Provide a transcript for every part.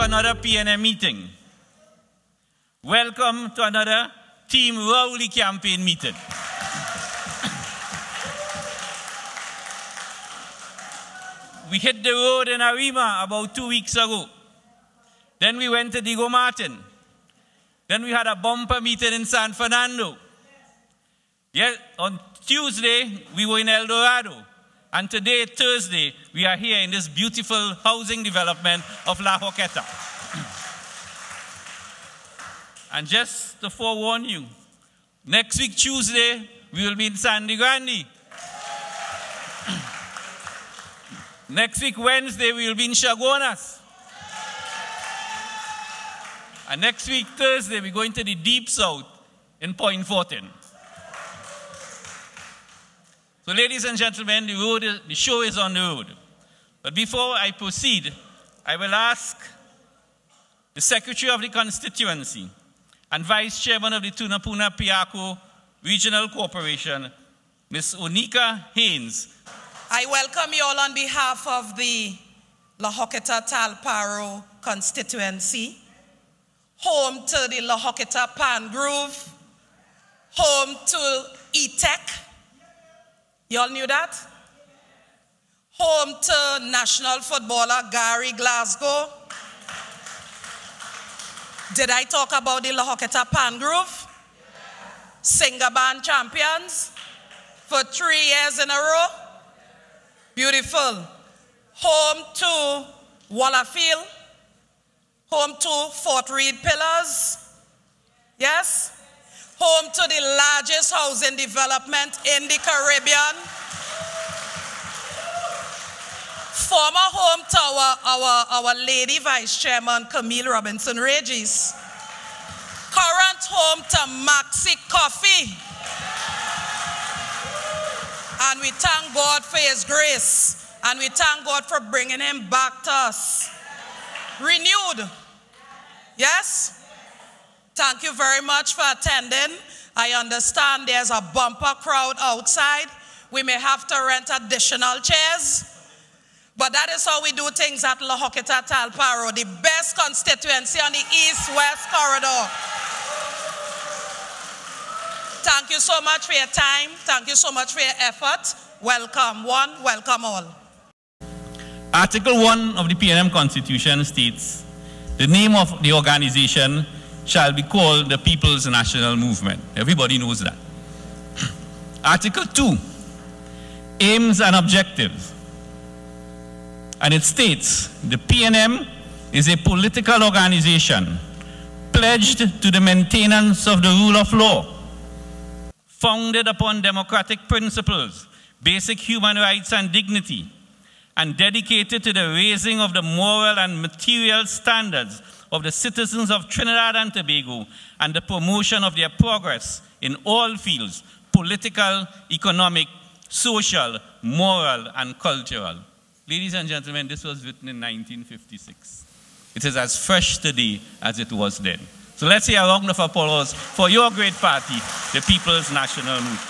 to another PNM meeting. Welcome to another Team Rowley campaign meeting. We hit the road in Arima about 2 weeks ago. Then we went to Diego Martin. Then we had a bumper meeting in San Fernando. Yes, on Tuesday, we were in El Dorado. And today, Thursday, we are here in this beautiful housing development of La Horquetta. And just to forewarn you, next week, Tuesday, we will be in Sandy Grande. Next week, Wednesday, we will be in Chaguanas. And next week, Thursday, we're going to the Deep South in Point Fortin. So, ladies and gentlemen, the show is on the road. But before I proceed, I will ask the Secretary of the Constituency and Vice Chairman of the Tunapuna Piako Regional Corporation, Ms. Onika Haynes. I welcome you all on behalf of the La Horquetta Talparo constituency, home to the La Horquetta Pan Grove, home to ETEC. You all knew that? Home to national footballer Gary Glasgow. Did I talk about the La Horquetta Pan Grove? Singer band champions for 3 years in a row. Beautiful. Home to Wallafield. Home to Fort Reed Pillars. Yes? Home to the largest housing development in the Caribbean. Former home to our Lady Vice Chairman Camille Robinson Regis. Current home to Maxi Coffee. And we thank God for his grace. And we thank God for bringing him back to us. Renewed. Yes? Thank you very much for attending. I understand there's a bumper crowd outside. We may have to rent additional chairs. But that is how we do things at La Horquetta Talparo, the best constituency on the east-west corridor. Thank you so much for your time. Thank you so much for your effort. Welcome one, welcome all. Article 1 of the PNM Constitution states, the name of the organization shall be called the People's National Movement. Everybody knows that. Article 2, aims and objectives. And it states, the PNM is a political organization pledged to the maintenance of the rule of law, founded upon democratic principles, basic human rights and dignity, and dedicated to the raising of the moral and material standards of the citizens of Trinidad and Tobago and the promotion of their progress in all fields, political, economic, social, moral, and cultural. Ladies and gentlemen, this was written in 1956. It is as fresh today as it was then. So let's hear a round of applause for your great party, the People's National Movement.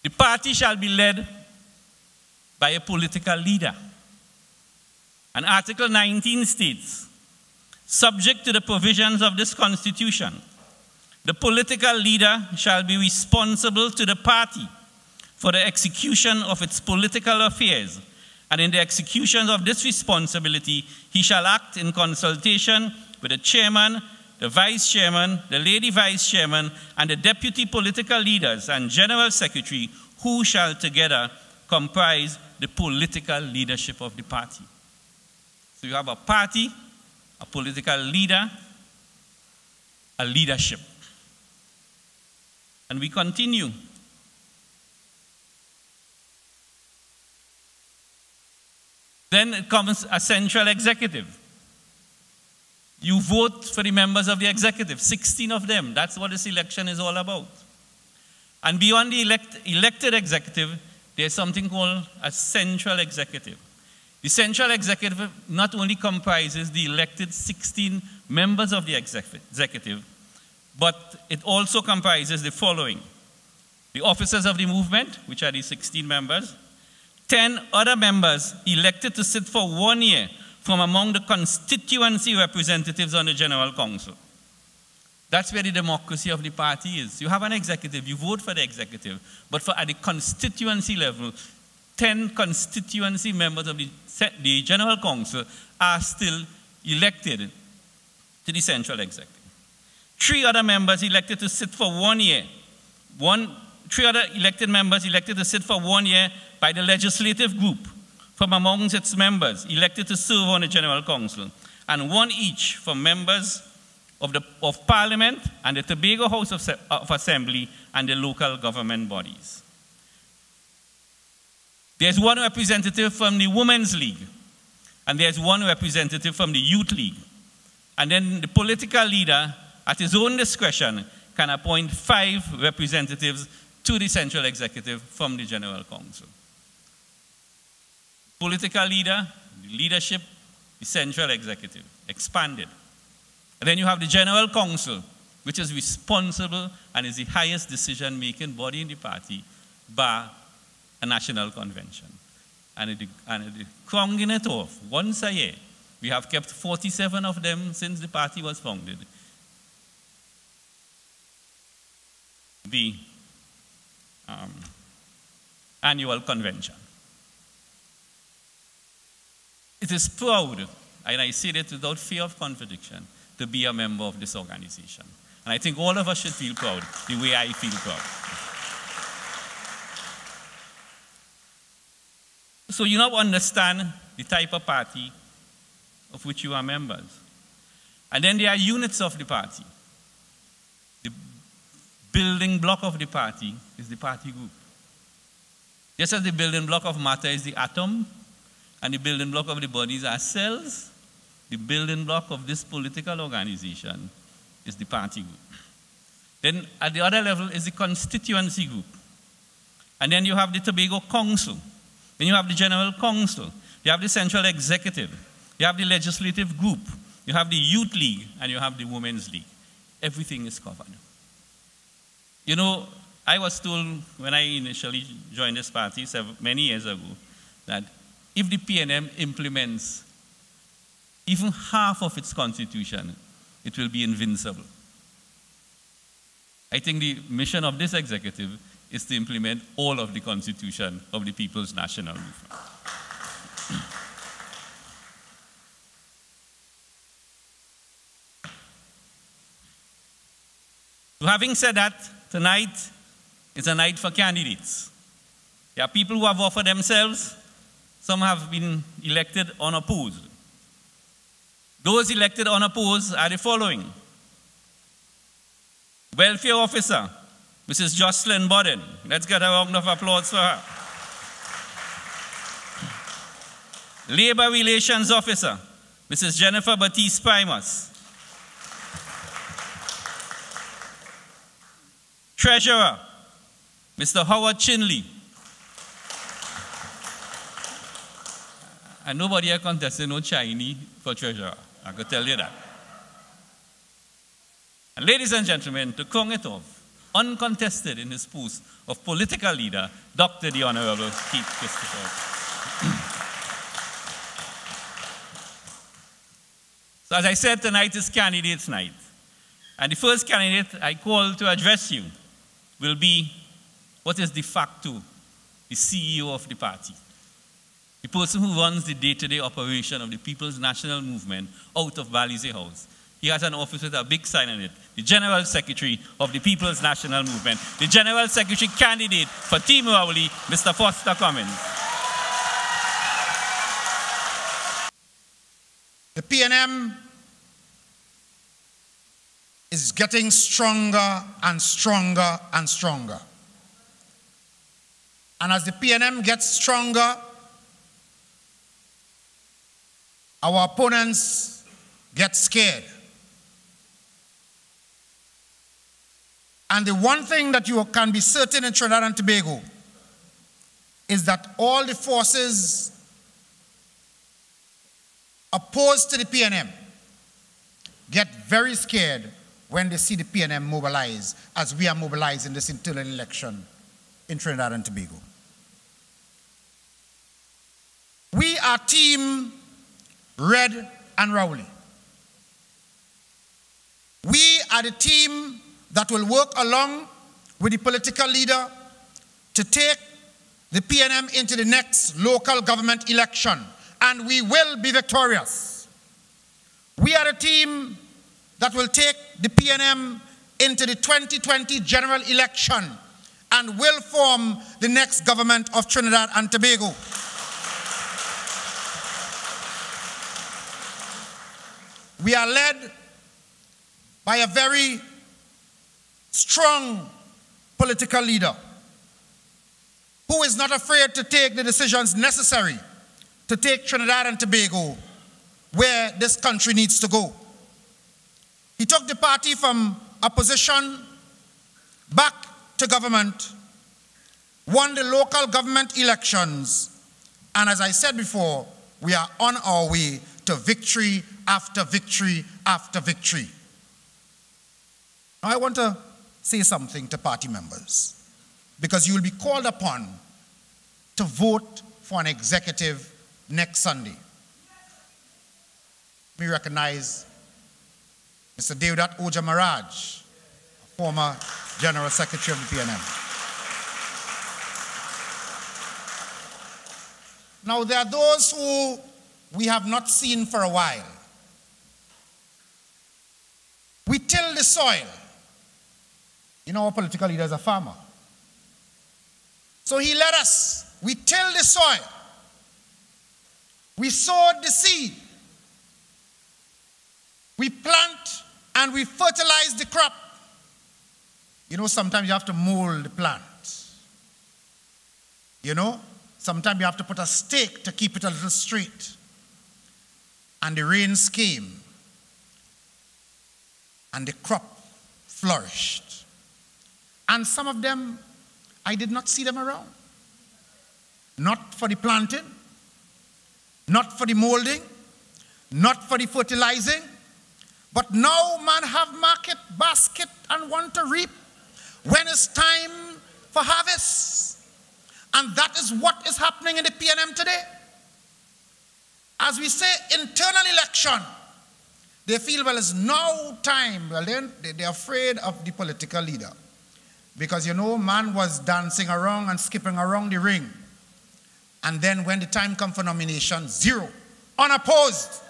The party shall be led by a political leader. And Article 19 states, subject to the provisions of this Constitution, the political leader shall be responsible to the party for the execution of its political affairs, and in the execution of this responsibility, he shall act in consultation with the chairman, the vice chairman, the lady vice chairman, and the deputy political leaders and general secretary, who shall together comprise the political leadership of the party. So you have a party, a political leader, a leadership. And we continue. Then comes a central executive. You vote for the members of the executive, 16 of them. That's what this election is all about. And beyond the elected executive, there's something called a central executive. The central executive not only comprises the elected 16 members of the executive, but it also comprises the following: the officers of the movement, which are the 16 members, 10 other members elected to sit for 1 year from among the constituency representatives on the General Council. That's where the democracy of the party is. You have an executive, you vote for the executive, but at the constituency level, 10 constituency members of the General Council are still elected to the central executive. 3 other members elected to sit for 1 year. 3 other elected members elected to sit for 1 year by the legislative group from amongst its members elected to serve on the General Council, and 1 each from members of Parliament and the Tobago House of Assembly and the local government bodies. There's 1 representative from the Women's League, and there's 1 representative from the Youth League. And then the political leader, at his own discretion, can appoint 5 representatives to the central executive from the General Council. Political leader, the leadership, the central executive, expanded. And then you have the General Council, which is responsible and is the highest decision-making body in the party, bar a national convention. And the crowning it off, once a year, we have kept 47 of them since the party was founded. The annual convention. It is proud, and I say that without fear of contradiction, to be a member of this organization. And I think all of us should feel proud, the way I feel proud. So you now understand the type of party of which you are members. And then there are units of the party. The building block of the party is the party group. Just as the building block of matter is the atom, and the building block of the bodies are cells, the building block of this political organization is the party group. Then at the other level is the constituency group. And then you have the Tobago Council. Then you have the General Council. You have the Central Executive. You have the Legislative Group. You have the Youth League. And you have the Women's League. Everything is covered. You know, I was told when I initially joined this party many years ago that if the PNM implements even half of its constitution, it will be invincible. I think the mission of this executive is to implement all of the constitution of the People's National Movement. So having said that, tonight is a night for candidates. There are people who have offered themselves. Some have been elected unopposed. Those elected unopposed are the following. Welfare Officer, Mrs. Jocelyn Bodden. Let's get a round of applause for her. Labor Relations Officer, Mrs. Jennifer Batiste Primus. Treasurer, Mr. Howard Chinley. And nobody here contested no Chinese for treasurer. I could tell you that. And ladies and gentlemen, to crown it off, uncontested in his post of political leader, Dr. the Honorable Keith Christopher. So as I said, tonight is candidates' night. And the first candidate I call to address you will be what is de facto the CEO of the party. The person who runs the day-to-day operation of the People's National Movement out of Balize House. He has an office with a big sign on it. The General Secretary of the People's National Movement. The General Secretary candidate for Team Rowley, Mr. Foster Cummins. The PNM is getting stronger and stronger and stronger. And as the PNM gets stronger, our opponents get scared. And the one thing that you can be certain in Trinidad and Tobago is that all the forces opposed to the PNM get very scared when they see the PNM mobilize, as we are mobilizing this internal election in Trinidad and Tobago. are Team Red and Rowley. We are the team that will work along with the political leader to take the PNM into the next local government election, and we will be victorious. We are the team that will take the PNM into the 2020 general election and will form the next government of Trinidad and Tobago. We are led by a very strong political leader who is not afraid to take the decisions necessary to take Trinidad and Tobago where this country needs to go. He took the party from opposition back to government, won the local government elections, and as I said before, we are on our way to victory after victory after victory. Now I want to say something to party members, because you will be called upon to vote for an executive next Sunday. We recognize Mr. Devdat Oja Maraj, former General Secretary of the PNM. Now there are those who we have not seen for a while. We till the soil. You know, our political leader is a farmer. So he let us. We till the soil. We sowed the seed. We plant and we fertilize the crop. You know, sometimes you have to mold the plant. You know, sometimes you have to put a stake to keep it a little straight. And the rains came. And the crop flourished. And some of them, I did not see them around. Not for the planting, not for the molding, not for the fertilizing, but now man have market basket and want to reap when it's time for harvest. And that is what is happening in the PNM today. As we say, internal election, they feel, well, it's no time. Well, then they're afraid of the political leader. Because, you know, man was dancing around and skipping around the ring. And then when the time comes for nomination, zero, unopposed.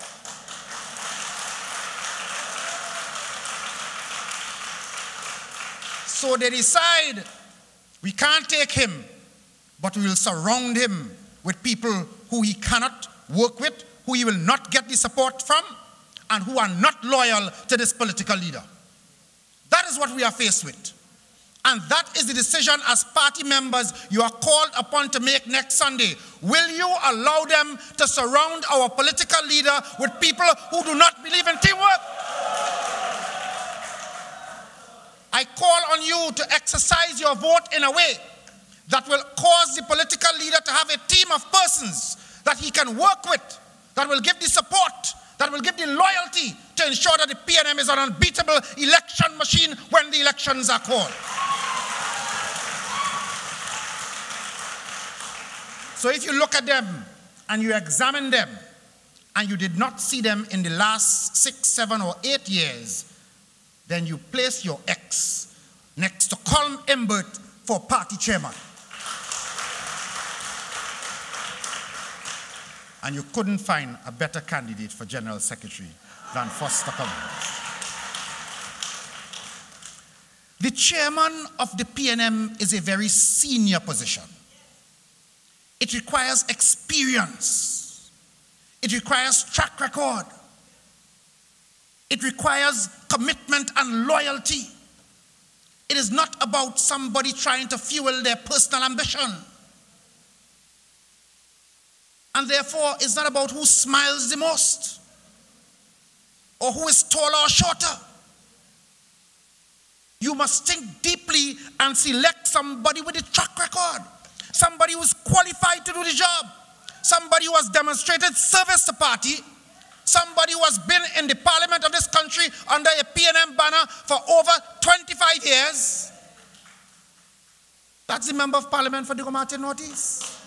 So they decide, we can't take him, but we will surround him with people who he cannot work with, who he will not get the support from, and who are not loyal to this political leader. That is what we are faced with. And that is the decision as party members you are called upon to make next Sunday. Will you allow them to surround our political leader with people who do not believe in teamwork? I call on you to exercise your vote in a way that will cause the political leader to have a team of persons that he can work with, that will give the support, that will give the loyalty to ensure that the PNM is an unbeatable election machine when the elections are called. So if you look at them and you examine them and you did not see them in the last 6, 7, or 8 years, then you place your X next to Colm Imbert for party chairman. And you couldn't find a better candidate for general secretary than Foster Cummings. The chairman of the PNM is a very senior position. It requires experience. It requires track record. It requires commitment and loyalty. It is not about somebody trying to fuel their personal ambition. And therefore, it's not about who smiles the most or who is taller or shorter. You must think deeply and select somebody with a track record, somebody who is qualified to do the job, somebody who has demonstrated service to party, somebody who has been in the parliament of this country under a PNM banner for over 25 years. That's the member of parliament for Digo Martin Northeast.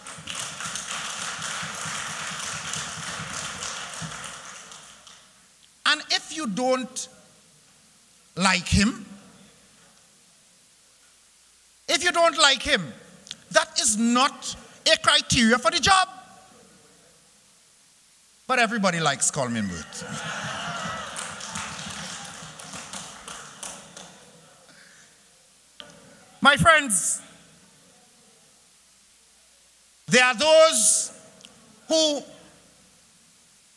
And if you don't like him, that is not a criteria for the job. But everybody likes Colman Booth. My friends, there are those who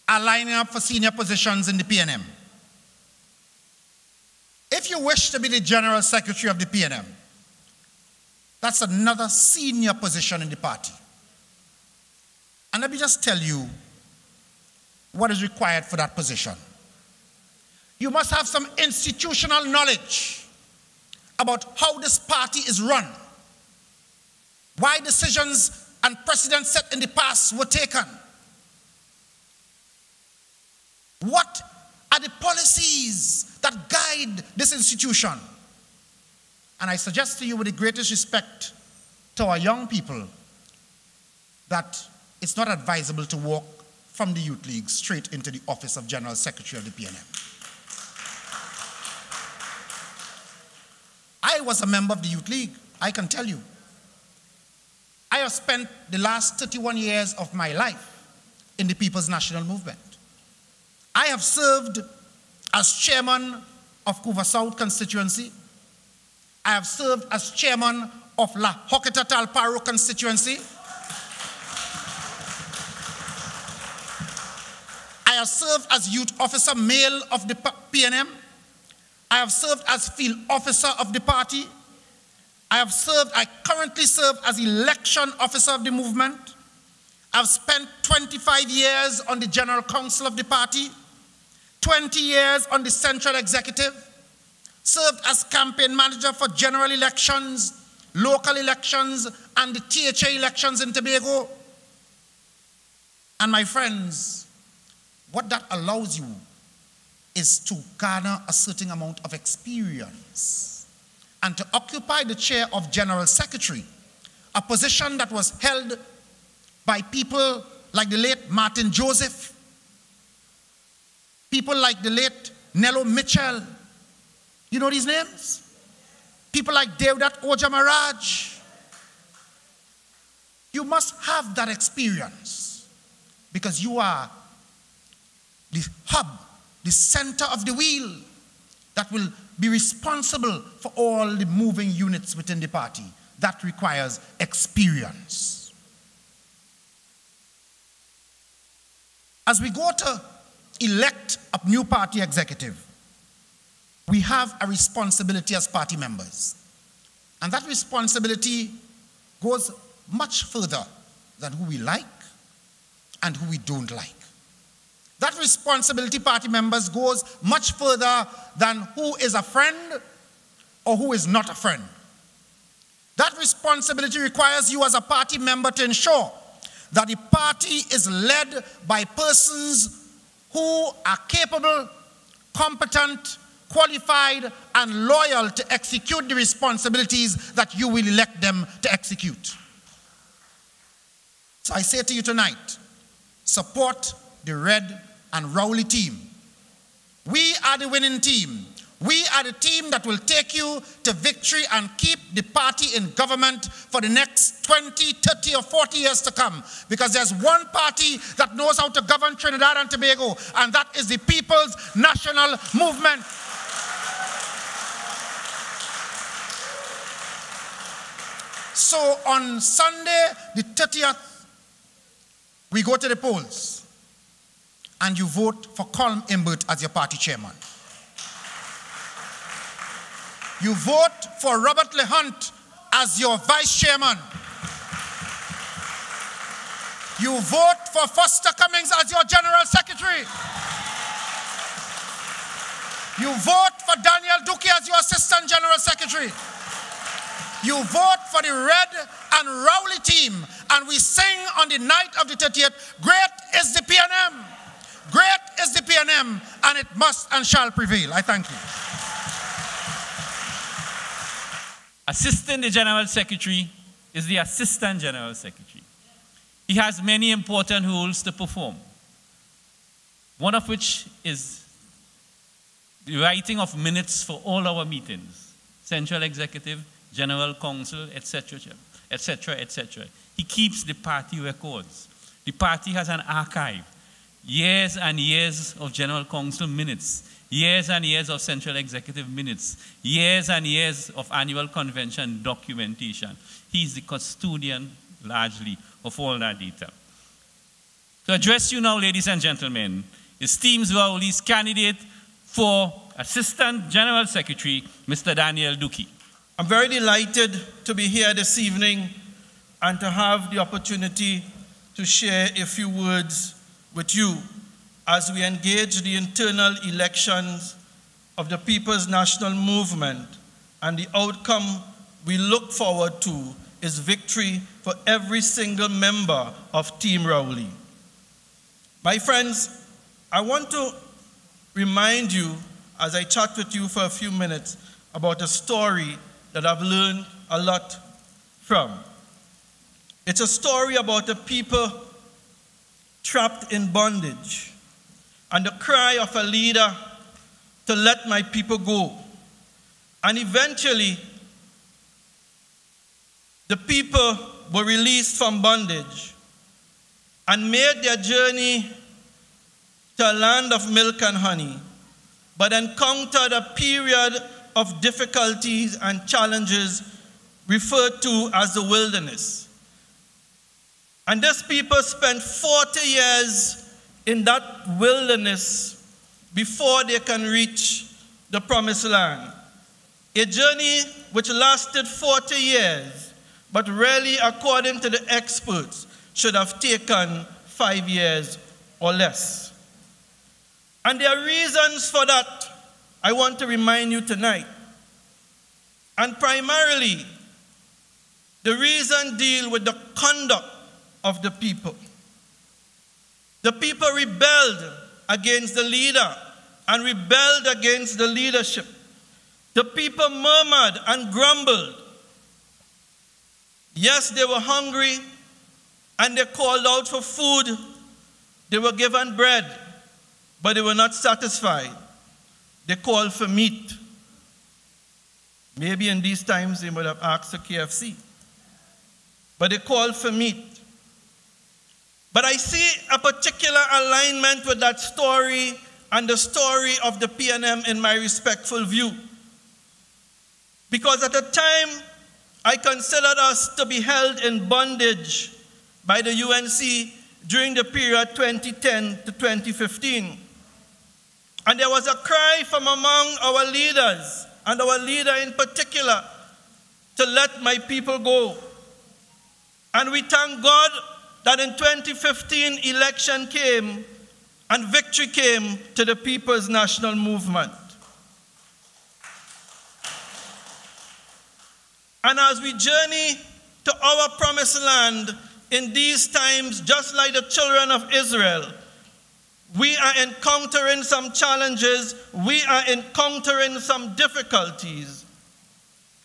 are lining up for senior positions in the PNM. If you wish to be the General Secretary of the PNM, that's another senior position in the party. And let me just tell you what is required for that position. You must have some institutional knowledge about how this party is run, why decisions and precedents set in the past were taken, what are the policies that guide this institution. And I suggest to you, with the greatest respect to our young people, that it's not advisable to walk from the Youth League straight into the office of General Secretary of the PNM. I was a member of the Youth League, I can tell you. I have spent the last 31 years of my life in the People's National Movement. I have served as chairman of Couva South constituency. I have served as chairman of La Horquetta Talparo constituency. I have served as youth officer male of the PNM. I have served as field officer of the party. I currently serve as election officer of the movement. I've spent 25 years on the general council of the party, 20 years on the central executive, served as campaign manager for general elections, local elections, and the THA elections in Tobago. And my friends, what that allows you is to garner a certain amount of experience and to occupy the chair of General Secretary, a position that was held by people like the late Martin Joseph, people like the late Nello Mitchell. You know these names? People like Devdat Oja Maharaj. You must have that experience because you are the hub, the center of the wheel that will be responsible for all the moving units within the party. That requires experience. As we go to elect a new party executive, we have a responsibility as party members. And that responsibility goes much further than who we like and who we don't like. That responsibility, party members, goes much further than who is a friend or who is not a friend. That responsibility requires you as a party member to ensure that the party is led by persons who are capable, competent, qualified, and loyal to execute the responsibilities that you will elect them to execute. So I say to you tonight, support the Red and Rowley team. We are the winning team. We are the team that will take you to victory and keep the party in government for the next 20, 30, or 40 years to come. Because there's one party that knows how to govern Trinidad and Tobago, and that is the People's National Movement. So on Sunday, the 30th, we go to the polls and you vote for Colm Imbert as your party chairman. You vote for Robert LeHunt as your vice chairman. You vote for Foster Cummings as your general secretary. You vote for Daniel Duque as your assistant general secretary. You vote for the Red and Rowley team, and we sing on the night of the 30th, great is the PNM. Great is the PNM, and it must and shall prevail. I thank you. Assistant the General Secretary is the Assistant General Secretary. He has many important roles to perform, one of which is the writing of minutes for all our meetings, Central Executive, General Council, etc., etc., etc. He keeps the party records. The party has an archive. Years and years of General Council minutes. Years and years of Central Executive minutes. Years and years of annual convention documentation. He's the custodian, largely, of all that data. To address you now, ladies and gentlemen, esteems Rowley's candidate for Assistant General Secretary, Mr. Daniel Duki. I'm very delighted to be here this evening and to have the opportunity to share a few words with you as we engage the internal elections of the People's National Movement, and the outcome we look forward to is victory for every single member of Team Rowley. My friends, I want to remind you, as I chat with you for a few minutes, about a story that I've learned a lot from. It's a story about a people trapped in bondage and the cry of a leader to let my people go. And eventually, the people were released from bondage and made their journey to a land of milk and honey, but encountered a period of difficulties and challenges referred to as the wilderness. And this people spent 40 years in that wilderness before they can reach the promised land. A journey which lasted 40 years, but really, according to the experts, should have taken 5 years or less. And there are reasons for that I want to remind you tonight. And primarily, the reason deal with the conduct of the people. The people rebelled against the leader and rebelled against the leadership. The people murmured and grumbled. Yes, they were hungry and they called out for food. They were given bread, but they were not satisfied. They called for meat. Maybe in these times they would have asked for KFC. But they called for meat. But I see a particular alignment with that story and the story of the PNM in my respectful view. Because at the time, I considered us to be held in bondage by the UNC during the period 2010 to 2015. And there was a cry from among our leaders, and our leader in particular, to let my people go. And we thank God that in 2015, election came and victory came to the People's National Movement. And as we journey to our promised land in these times, just like the children of Israel, we are encountering some challenges, we are encountering some difficulties.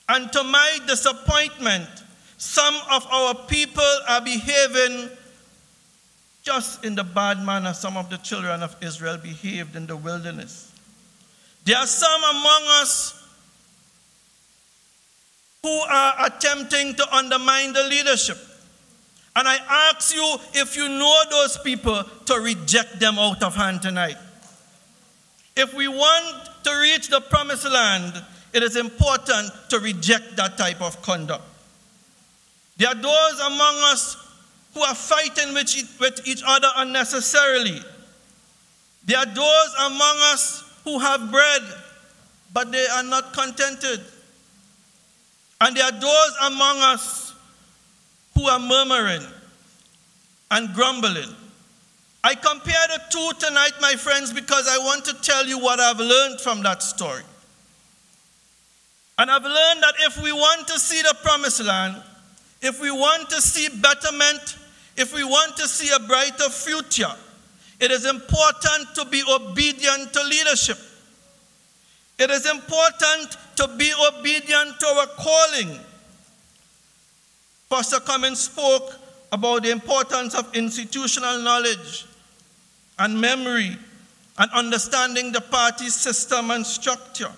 And to my disappointment, some of our people are behaving just in the bad manner some of the children of Israel behaved in the wilderness. There are some among us who are attempting to undermine the leadership. And I ask you, if you know those people, to reject them out of hand tonight. If we want to reach the promised land, it is important to reject that type of conduct. There are those among us who are fighting with each other unnecessarily. There are those among us who have bread, but they are not contented. And there are those among us who are murmuring and grumbling. I compare the two tonight, my friends, because I want to tell you what I've learned from that story. And I've learned that if we want to see the promised land, if we want to see betterment, if we want to see a brighter future, it is important to be obedient to leadership. It is important to be obedient to our calling. Pastor Cummins spoke about the importance of institutional knowledge and memory and understanding the party system and structure.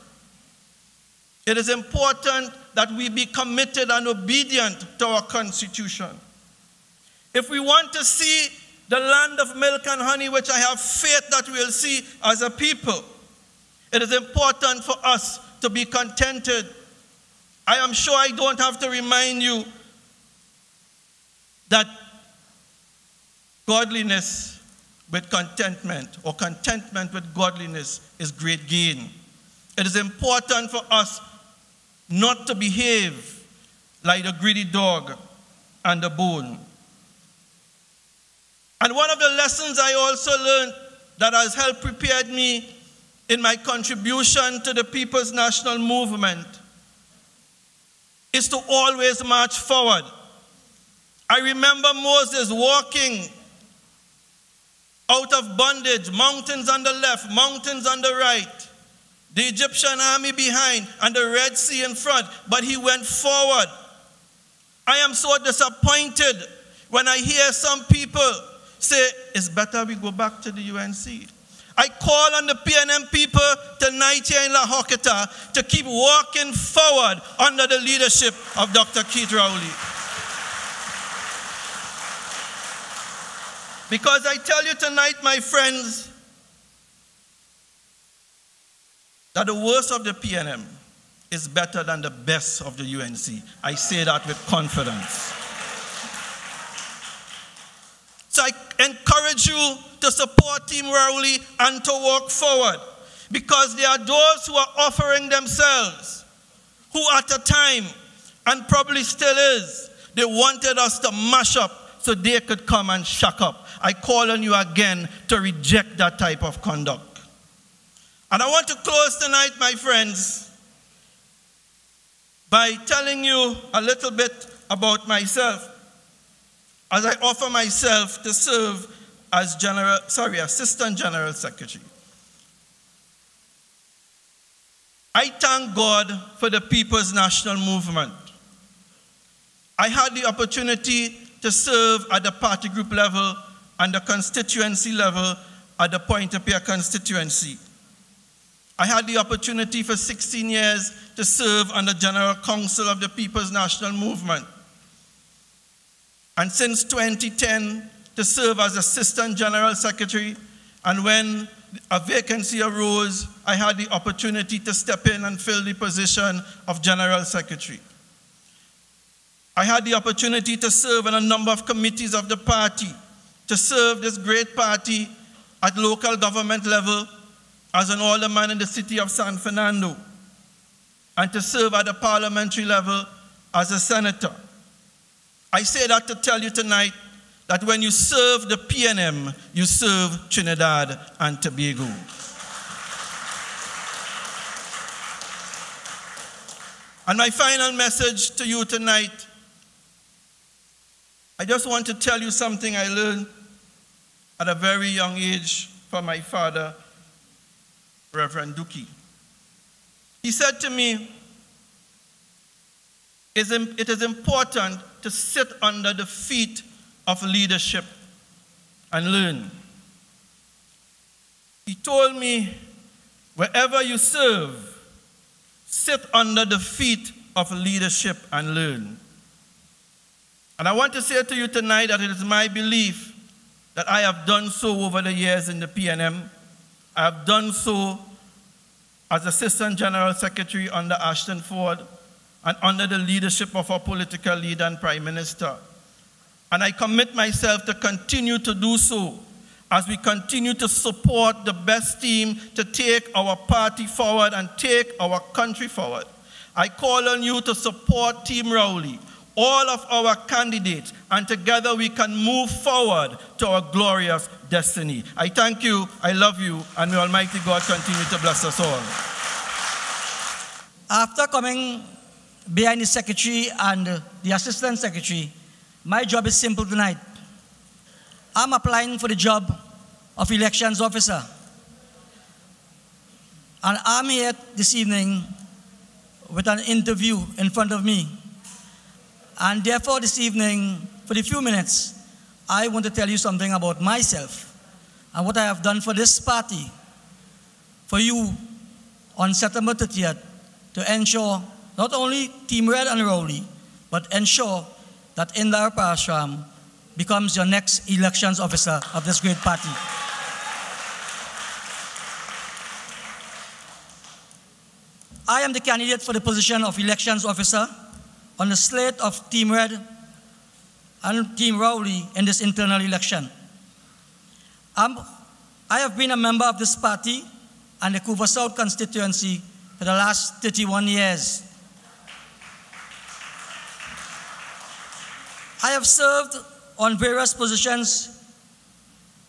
It is important that we be committed and obedient to our Constitution. If we want to see the land of milk and honey, which I have faith that we'll see as a people, it is important for us to be contented. I am sure I don't have to remind you that godliness with contentment, or contentment with godliness, is great gain. It is important for us not to behave like the greedy dog and the bone. And one of the lessons I also learned that has helped prepare me in my contribution to the People's National Movement is to always march forward. I remember Moses walking out of bondage, mountains on the left, mountains on the right, the Egyptian army behind, and the Red Sea in front, but he went forward. I am so disappointed when I hear some people say, it's better we go back to the UNC. I call on the PNM people tonight here in La Horquetta to keep walking forward under the leadership of Dr. Keith Rowley. Because I tell you tonight, my friends, that the worst of the PNM is better than the best of the UNC. I say that with confidence. So I encourage you to support Team Rowley and to walk forward, because there are those who are offering themselves, who at a time, and probably still is, they wanted us to mash up so they could come and shack up. I call on you again to reject that type of conduct. And I want to close tonight, my friends, by telling you a little bit about myself, as I offer myself to serve as Assistant General Secretary. I thank God for the People's National Movement. I had the opportunity to serve at the party group level and the constituency level at the Pointe-a-Pierre constituency. I had the opportunity for 16 years to serve on the General Council of the People's National Movement. And since 2010, to serve as Assistant General Secretary. And when a vacancy arose, I had the opportunity to step in and fill the position of General Secretary. I had the opportunity to serve on a number of committees of the party, to serve this great party at local government level as an alderman in the city of San Fernando, and to serve at the parliamentary level as a senator. I say that to tell you tonight that when you serve the PNM, you serve Trinidad and Tobago. And my final message to you tonight, I just want to tell you something I learned at a very young age from my father, Reverend Duki. He said to me, it is important to sit under the feet of leadership and learn. He told me, wherever you serve, sit under the feet of leadership and learn. And I want to say to you tonight that it is my belief that I have done so over the years in the PNM. I have done so as Assistant General Secretary under Ashton Ford and under the leadership of our political leader and Prime Minister. And I commit myself to continue to do so as we continue to support the best team to take our party forward and take our country forward. I call on you to support Team Rowley, all of our candidates, and together we can move forward to our glorious destiny. I thank you, I love you, and may Almighty God continue to bless us all. After coming behind the Secretary and the Assistant Secretary, my job is simple tonight. I'm applying for the job of Elections Officer. And I'm here this evening with an interview in front of me. And therefore this evening, for the few minutes, I want to tell you something about myself and what I have done for this party for you on September 30th to ensure not only Team Red and Rowley, but ensure that Indira Parashram becomes your next elections officer of this great party. I am the candidate for the position of elections officer on the slate of Team Red and Team Rowley in this internal election. I have been a member of this party and the Couva South constituency for the last 31 years. I have served on various positions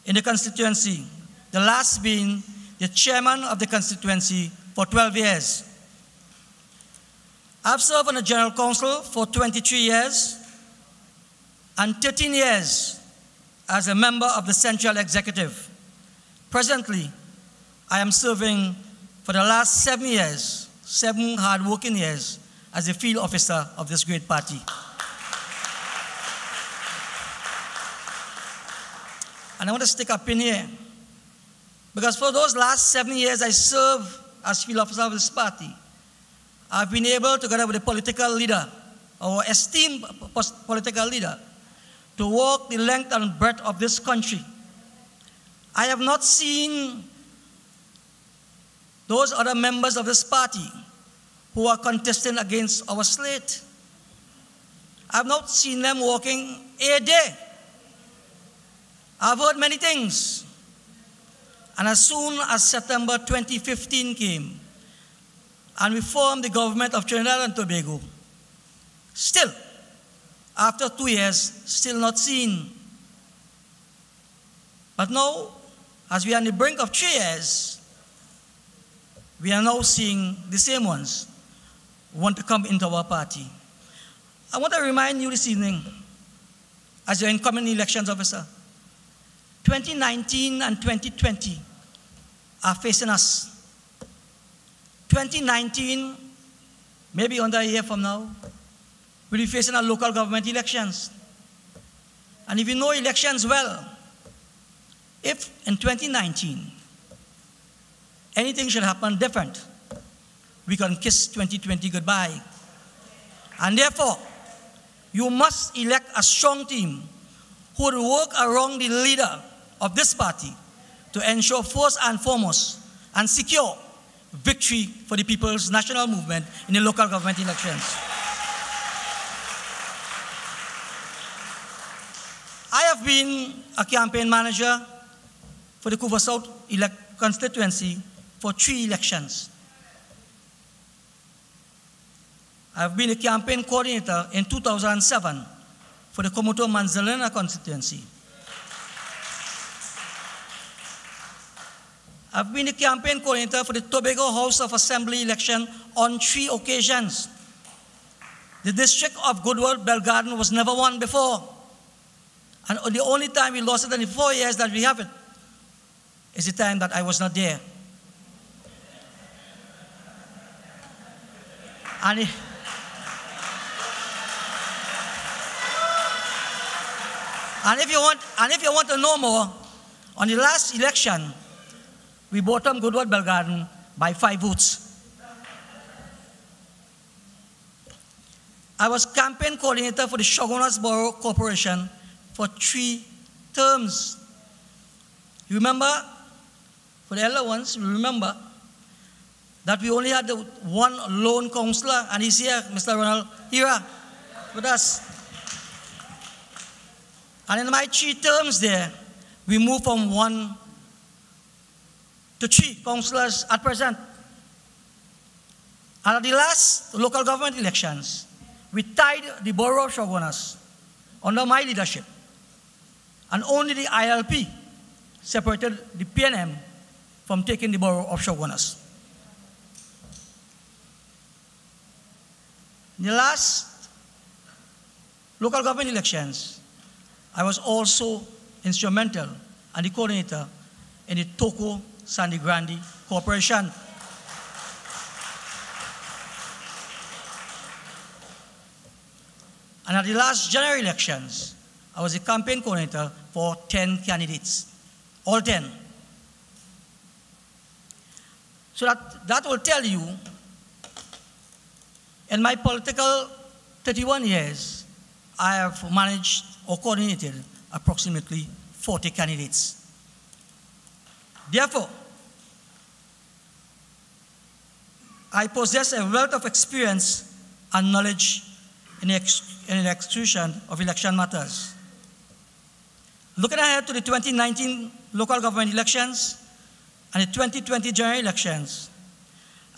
in the constituency, the last being the chairman of the constituency for 12 years. I've served on the General Council for 23 years and 13 years as a member of the Central Executive. Presently, I am serving for the last 7 years, 7 hard-working years, as a field officer of this great party. And I want to stick up in here, because for those last 7 years I served as field officer of this party, I've been able, together with a political leader, or esteemed political leader, to walk the length and breadth of this country. I have not seen those other members of this party who are contesting against our slate. I've not seen them walking a day. I've heard many things. And as soon as September 2015 came, and we formed the government of Trinidad and Tobago, still, after 2 years, still not seen. But now, as we are on the brink of 3 years, we are now seeing the same ones who want to come into our party. I want to remind you this evening, as your incoming elections officer, 2019 and 2020 are facing us. 2019, maybe under a year from now, we'll be facing our local government elections. And if you know elections well, if in 2019 anything should happen different, we can kiss 2020 goodbye. And therefore, you must elect a strong team who will work around the leader of this party to ensure first and foremost and secure victory for the People's National Movement in the local government elections. I have been a campaign manager for the Couva South constituency for 3 elections. I have been a campaign coordinator in 2007 for the Komoto Manzalena constituency. I've been a campaign coordinator for the Tobago House of Assembly election on 3 occasions. The district of Goodwood Belgarden was never won before. And the only time we lost it in the 4 years that we have it is the time that I was not there. And if you want to know more, on the last election, we bottomed Goodwood Belgarden by 5 votes. I was campaign coordinator for the Shogunas Borough Corporation for 3 terms. You remember, for the elder ones, you remember that we only had the 1 lone councillor, and he's here, Mr. Ronald Hira, with us. And in my 3 terms there, we moved from 1 to 3 councillors at present. And at the last local government elections, we tied the borough of Shogunas under my leadership. And only the ILP separated the PNM from taking the borough of Shogunas. In the last local government elections, I was also instrumental and the coordinator in the Toko Sandy Grande Corporation. And at the last general elections, I was a campaign coordinator for 10 candidates, all 10. So that will tell you, in my political 31 years, I have managed or coordinated approximately 40 candidates. Therefore, I possess a wealth of experience and knowledge in the execution of election matters. Looking ahead to the 2019 local government elections and the 2020 general elections,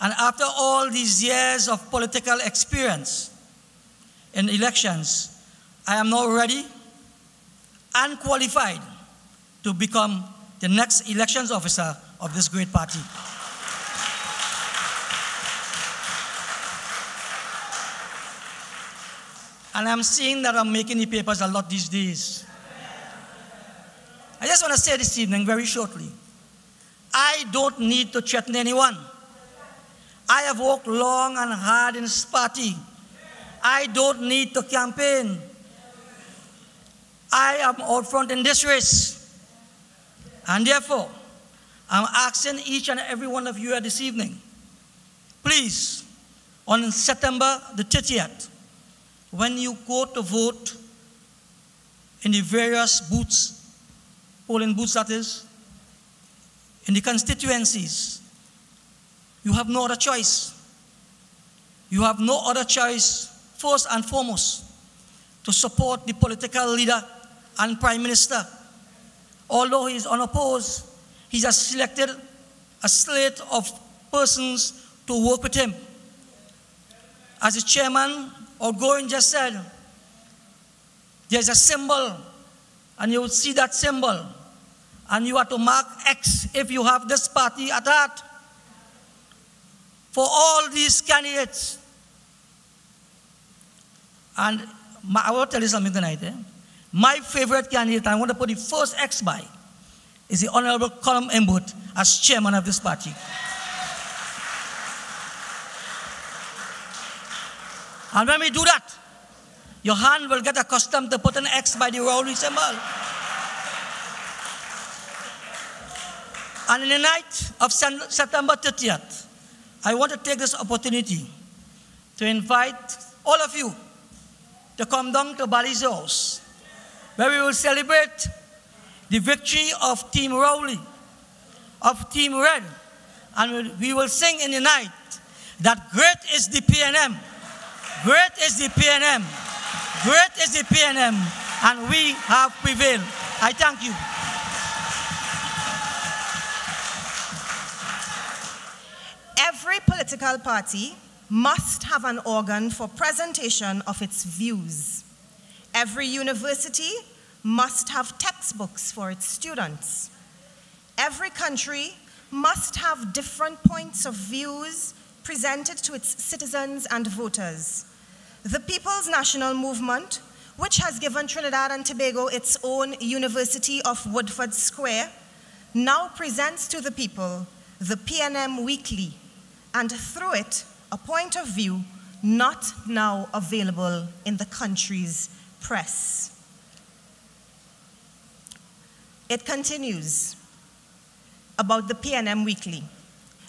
and after all these years of political experience in elections, I am now ready and qualified to become the next elections officer of this great party. And I'm seeing that I'm making the papers a lot these days. I just want to say this evening very shortly, I don't need to threaten anyone. I have worked long and hard in this party. I don't need to campaign. I am out front in this race. And therefore, I'm asking each and every one of you here this evening, please, on September the 30th, when you go to vote in the various booths, polling booths that is, in the constituencies, you have no other choice. You have no other choice, first and foremost, to support the political leader and Prime Minister. Although he is unopposed, he has selected a slate of persons to work with him. As the chairman outgoing just said, there's a symbol, and you will see that symbol, and you have to mark X if you have this party at heart. For all these candidates, and I will tell you something tonight. My favorite candidate, I want to put the first X by, is the Honorable Colum Mbut as chairman of this party. And when we do that, your hand will get accustomed to put an X by the Rowley symbol. And in the night of September 30th, I want to take this opportunity to invite all of you to come down to Bally's House, where we will celebrate the victory of Team Rowley, of Team Red, and we will sing in the night that great is the PNM, great is the PNM, great is the PNM, and we have prevailed. I thank you. Every political party must have an organ for presentation of its views. Every university must have textbooks for its students. Every country must have different points of views presented to its citizens and voters. The People's National Movement, which has given Trinidad and Tobago its own University of Woodford Square, now presents to the people the PNM Weekly, and through it, a point of view not now available in the country's press. It continues about the PNM Weekly.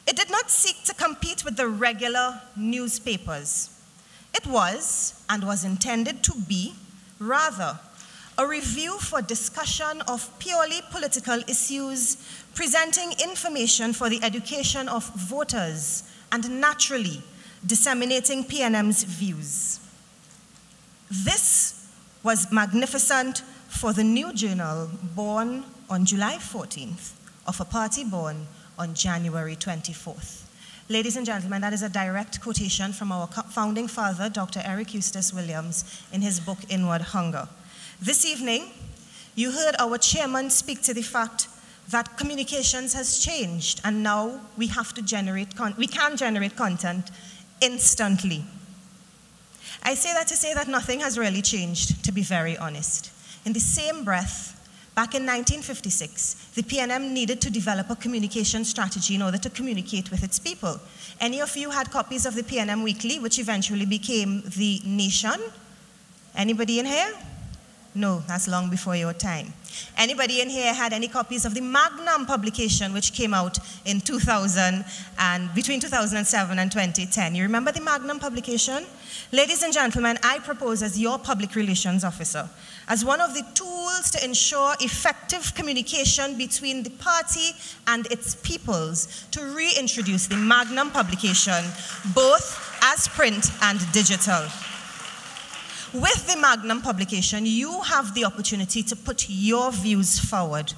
It did not seek to compete with the regular newspapers. It was, and was intended to be, rather, a review for discussion of purely political issues, presenting information for the education of voters, and naturally, disseminating PNM's views. This was magnificent for the new journal born on July 14th of a party born on January 24th. Ladies and gentlemen, that is a direct quotation from our founding father, Dr. Eric Eustace Williams, in his book, Inward Hunger. This evening, you heard our chairman speak to the fact that communications has changed, and now we have to we can generate content instantly. I say that to say that nothing has really changed, to be very honest. In the same breath, back in 1956, the PNM needed to develop a communication strategy in order to communicate with its people. Any of you had copies of the PNM Weekly, which eventually became The Nation? Anybody in here? No, that's long before your time. Anybody in here had any copies of the Magnum publication which came out in 2000 and between 2007 and 2010? You remember the Magnum publication? Ladies and gentlemen, I propose as your public relations officer, as one of the tools to ensure effective communication between the party and its peoples, to reintroduce the Magnum publication, both as print and digital. With the Magnum publication, you have the opportunity to put your views forward.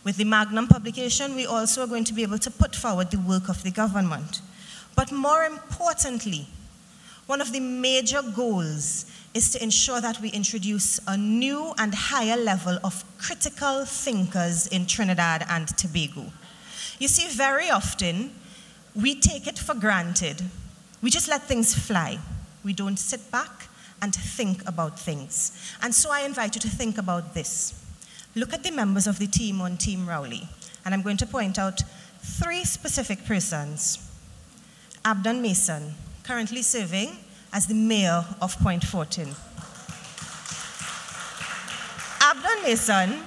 With the Magnum publication, we also are going to be able to put forward the work of the government. But more importantly, one of the major goals is to ensure that we introduce a new and higher level of critical thinkers in Trinidad and Tobago. You see, very often, we take it for granted. We just let things fly. We don't sit back and think about things. And so I invite you to think about this. Look at the members of the team on Team Rowley. And I'm going to point out 3 specific persons. Abdon Mason, currently serving as the mayor of Point Fortin. Abdon Mason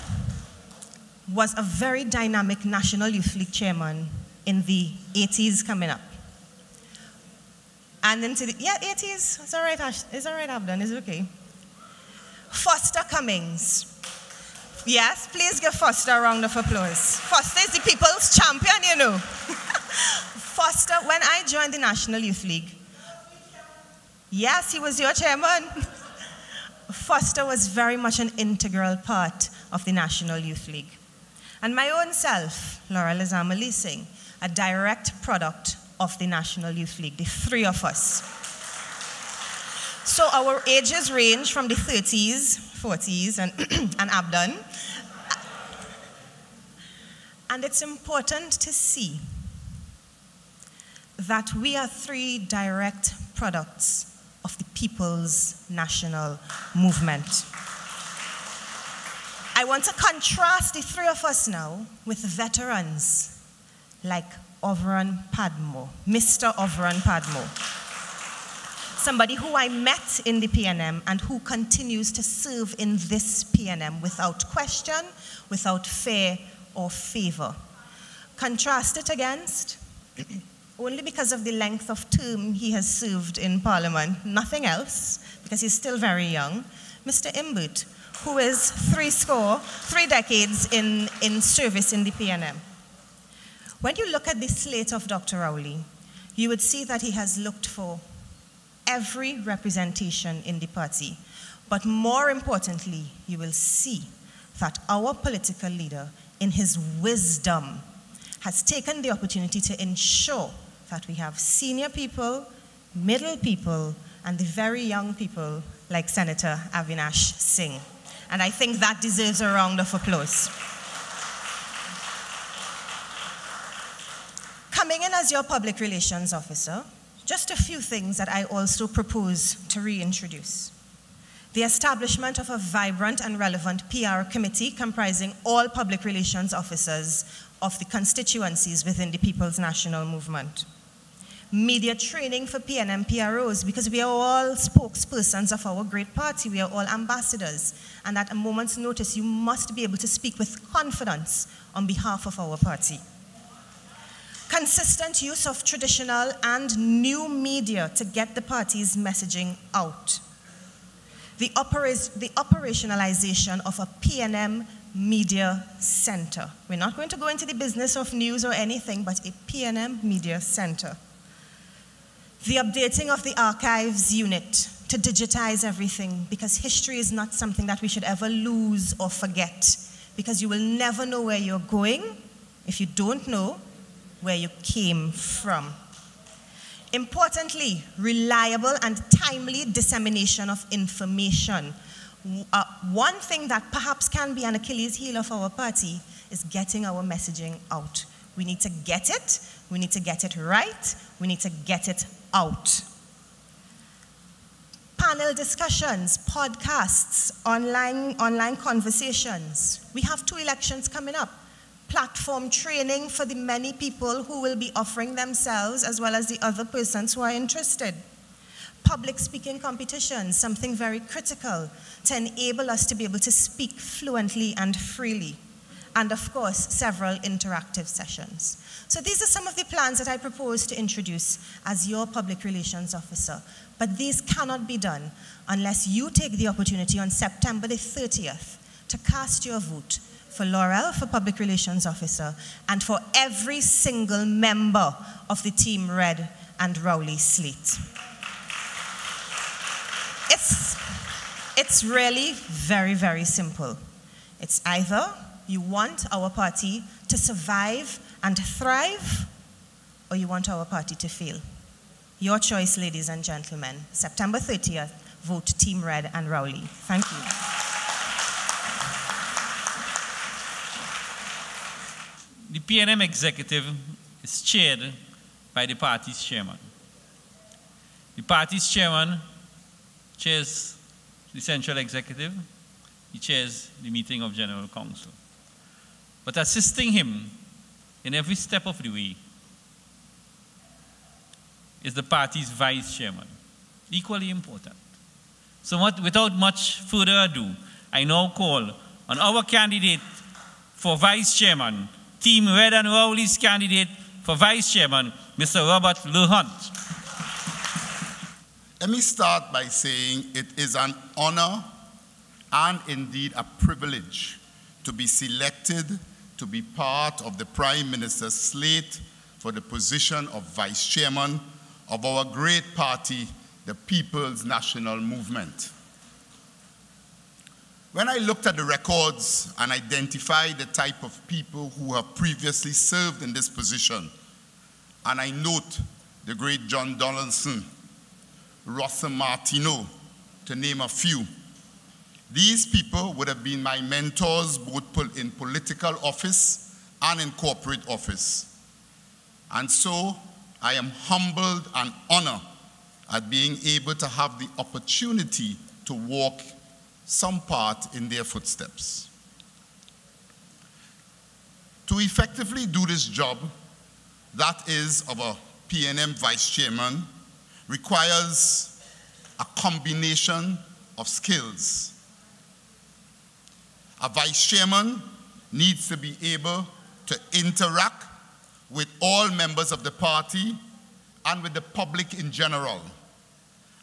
was a very dynamic National Youth League chairman in the 80s coming up. And into the, 80s, it's all right, it's all right, Abdon, it's okay. Foster Cummings. Yes, please give Foster a round of applause. Foster is the people's champion, you know. Foster, when I joined the National Youth League, yes, he was your chairman. Foster was very much an integral part of the National Youth League. And my own self, Laura Lizama Leasing, a direct product of the National Youth League, the 3 of us. So our ages range from the 30s, 40s, and Abdon. And it's important to see that we are 3 direct products of the People's National Movement. I want to contrast the 3 of us now with veterans like Overan Padmo, Mr. Overan Padmo, somebody who I met in the PNM and who continues to serve in this PNM without question, without fear or favor. Contrast it against, only because of the length of term he has served in Parliament, nothing else, because he's still very young, Mr. Imbut, who is 3 decades in service in the PNM. When you look at the slate of Dr. Rowley, you would see that he has looked for every representation in the party. But more importantly, you will see that our political leader, in his wisdom, has taken the opportunity to ensure that we have senior people, middle people, and the very young people like Senator Avinash Singh. And I think that deserves a round of applause. Coming in as your public relations officer, just a few things that I also propose to reintroduce. The establishment of a vibrant and relevant PR committee comprising all public relations officers of the constituencies within the People's National Movement. Media training for PNM PROs, because we are all spokespersons of our great party, we are all ambassadors, and at a moment's notice you must be able to speak with confidence on behalf of our party. Consistent use of traditional and new media to get the party's messaging out. The operationalization of a PNM media center. We're not going to go into the business of news or anything, but a PNM media center. The updating of the archives unit to digitize everything, because history is not something that we should ever lose or forget, because you will never know where you're going if you don't know where you came from. Importantly, reliable and timely dissemination of information. One thing that perhaps can be an Achilles heel of our party is getting our messaging out. We need to get it right, we need to get it out. Panel discussions, podcasts, online conversations. We have 2 elections coming up. Platform training for the many people who will be offering themselves, as well as the other persons who are interested. public speaking competitions, something very critical to enable us to be able to speak fluently and freely. And of course, several interactive sessions. So these are some of the plans that I propose to introduce as your public relations officer. But these cannot be done unless you take the opportunity on September the 30th to cast your vote for Laurel for Public Relations Officer and for every single member of the Team Red and Rowley slate. It's really very, very simple. It's either you want our party to survive and thrive, or you want our party to fail. Your choice, ladies and gentlemen. September 30th, vote Team Red and Rowley. Thank you. The PNM executive is chaired by the party's chairman. The party's chairman chairs the central executive. He chairs the meeting of General Council. But assisting him in every step of the way is the party's vice chairman, equally important. So without much further ado, I now call on our candidate for vice chairman, Team Red and Rowley's candidate for vice chairman, Mr. Robert LeHunt. Let me start by saying it is an honor and indeed a privilege to be selected to be part of the Prime Minister's slate for the position of Vice Chairman of our great party, the People's National Movement. When I looked at the records and identified the type of people who have previously served in this position, and I note the great John Donaldson, Rossa Martineau, to name a few, these people would have been my mentors both in political office and in corporate office. And so I am humbled and honored at being able to have the opportunity to walk some part in their footsteps. To effectively do this job, that is of a PNM vice chairman, requires a combination of skills. A vice chairman needs to be able to interact with all members of the party and with the public in general.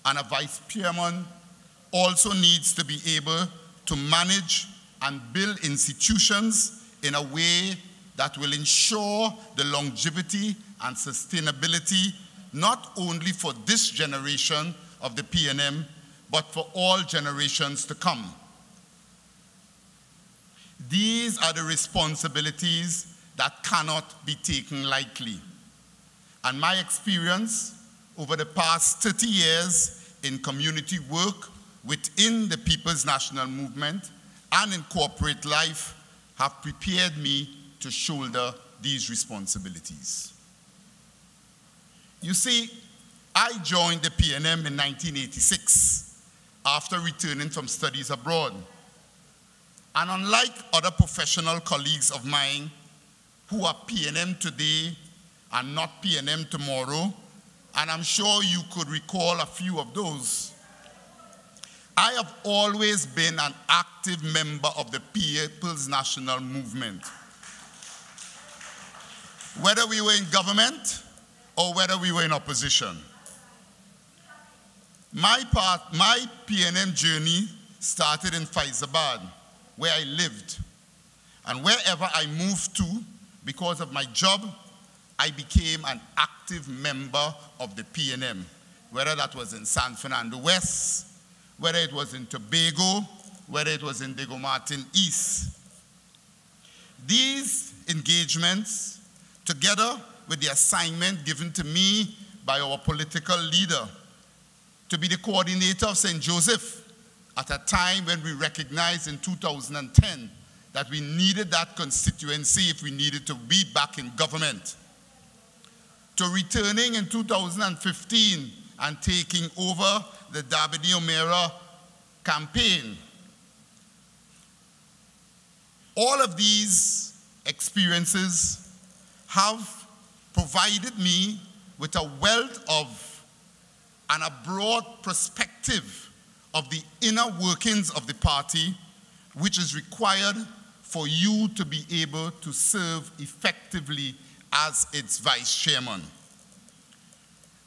And a vice chairman also needs to be able to manage and build institutions in a way that will ensure the longevity and sustainability not only for this generation of the PNM, but for all generations to come. These are the responsibilities that cannot be taken lightly. And my experience over the past 30 years in community work within the People's National Movement and in corporate life have prepared me to shoulder these responsibilities. You see, I joined the PNM in 1986 after returning from studies abroad. And unlike other professional colleagues of mine who are PNM today and not PNM tomorrow, and I'm sure you could recall a few of those, I have always been an active member of the People's National Movement. Whether we were in government or whether we were in opposition. My PNM journey started in Faizabad, where I lived. And wherever I moved to, because of my job, I became an active member of the PNM, whether that was in San Fernando West, whether it was in Tobago, whether it was in Diego Martin East. These engagements, together with the assignment given to me by our political leader to be the coordinator of St. Joseph at a time when we recognized in 2010 that we needed that constituency if we needed to be back in government, to returning in 2015 and taking over the Dabini O'Meara campaign. All of these experiences have provided me with a wealth of and a broad perspective of the inner workings of the party, which is required for you to be able to serve effectively as its vice chairman.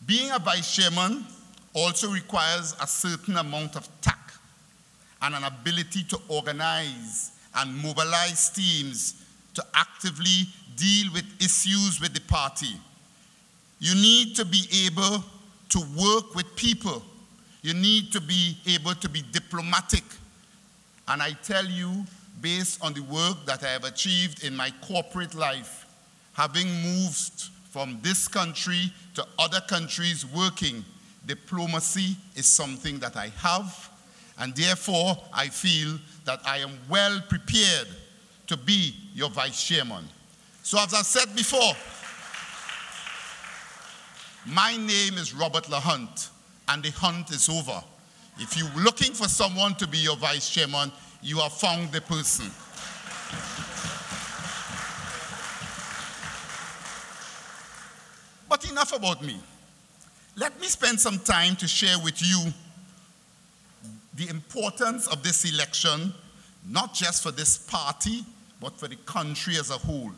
Being a vice chairman also requires a certain amount of tact and an ability to organize and mobilize teams to actively deal with issues with the party. You need to be able to work with people. You need to be able to be diplomatic. And I tell you, based on the work that I have achieved in my corporate life, having moved from this country to other countries working, diplomacy is something that I have, and therefore I feel that I am well prepared to be your vice chairman. So as I said before, my name is Robert LaHunt, and the hunt is over. If you're looking for someone to be your vice chairman, you have found the person. But enough about me. Let me spend some time to share with you the importance of this election, not just for this party, but for the country as a whole.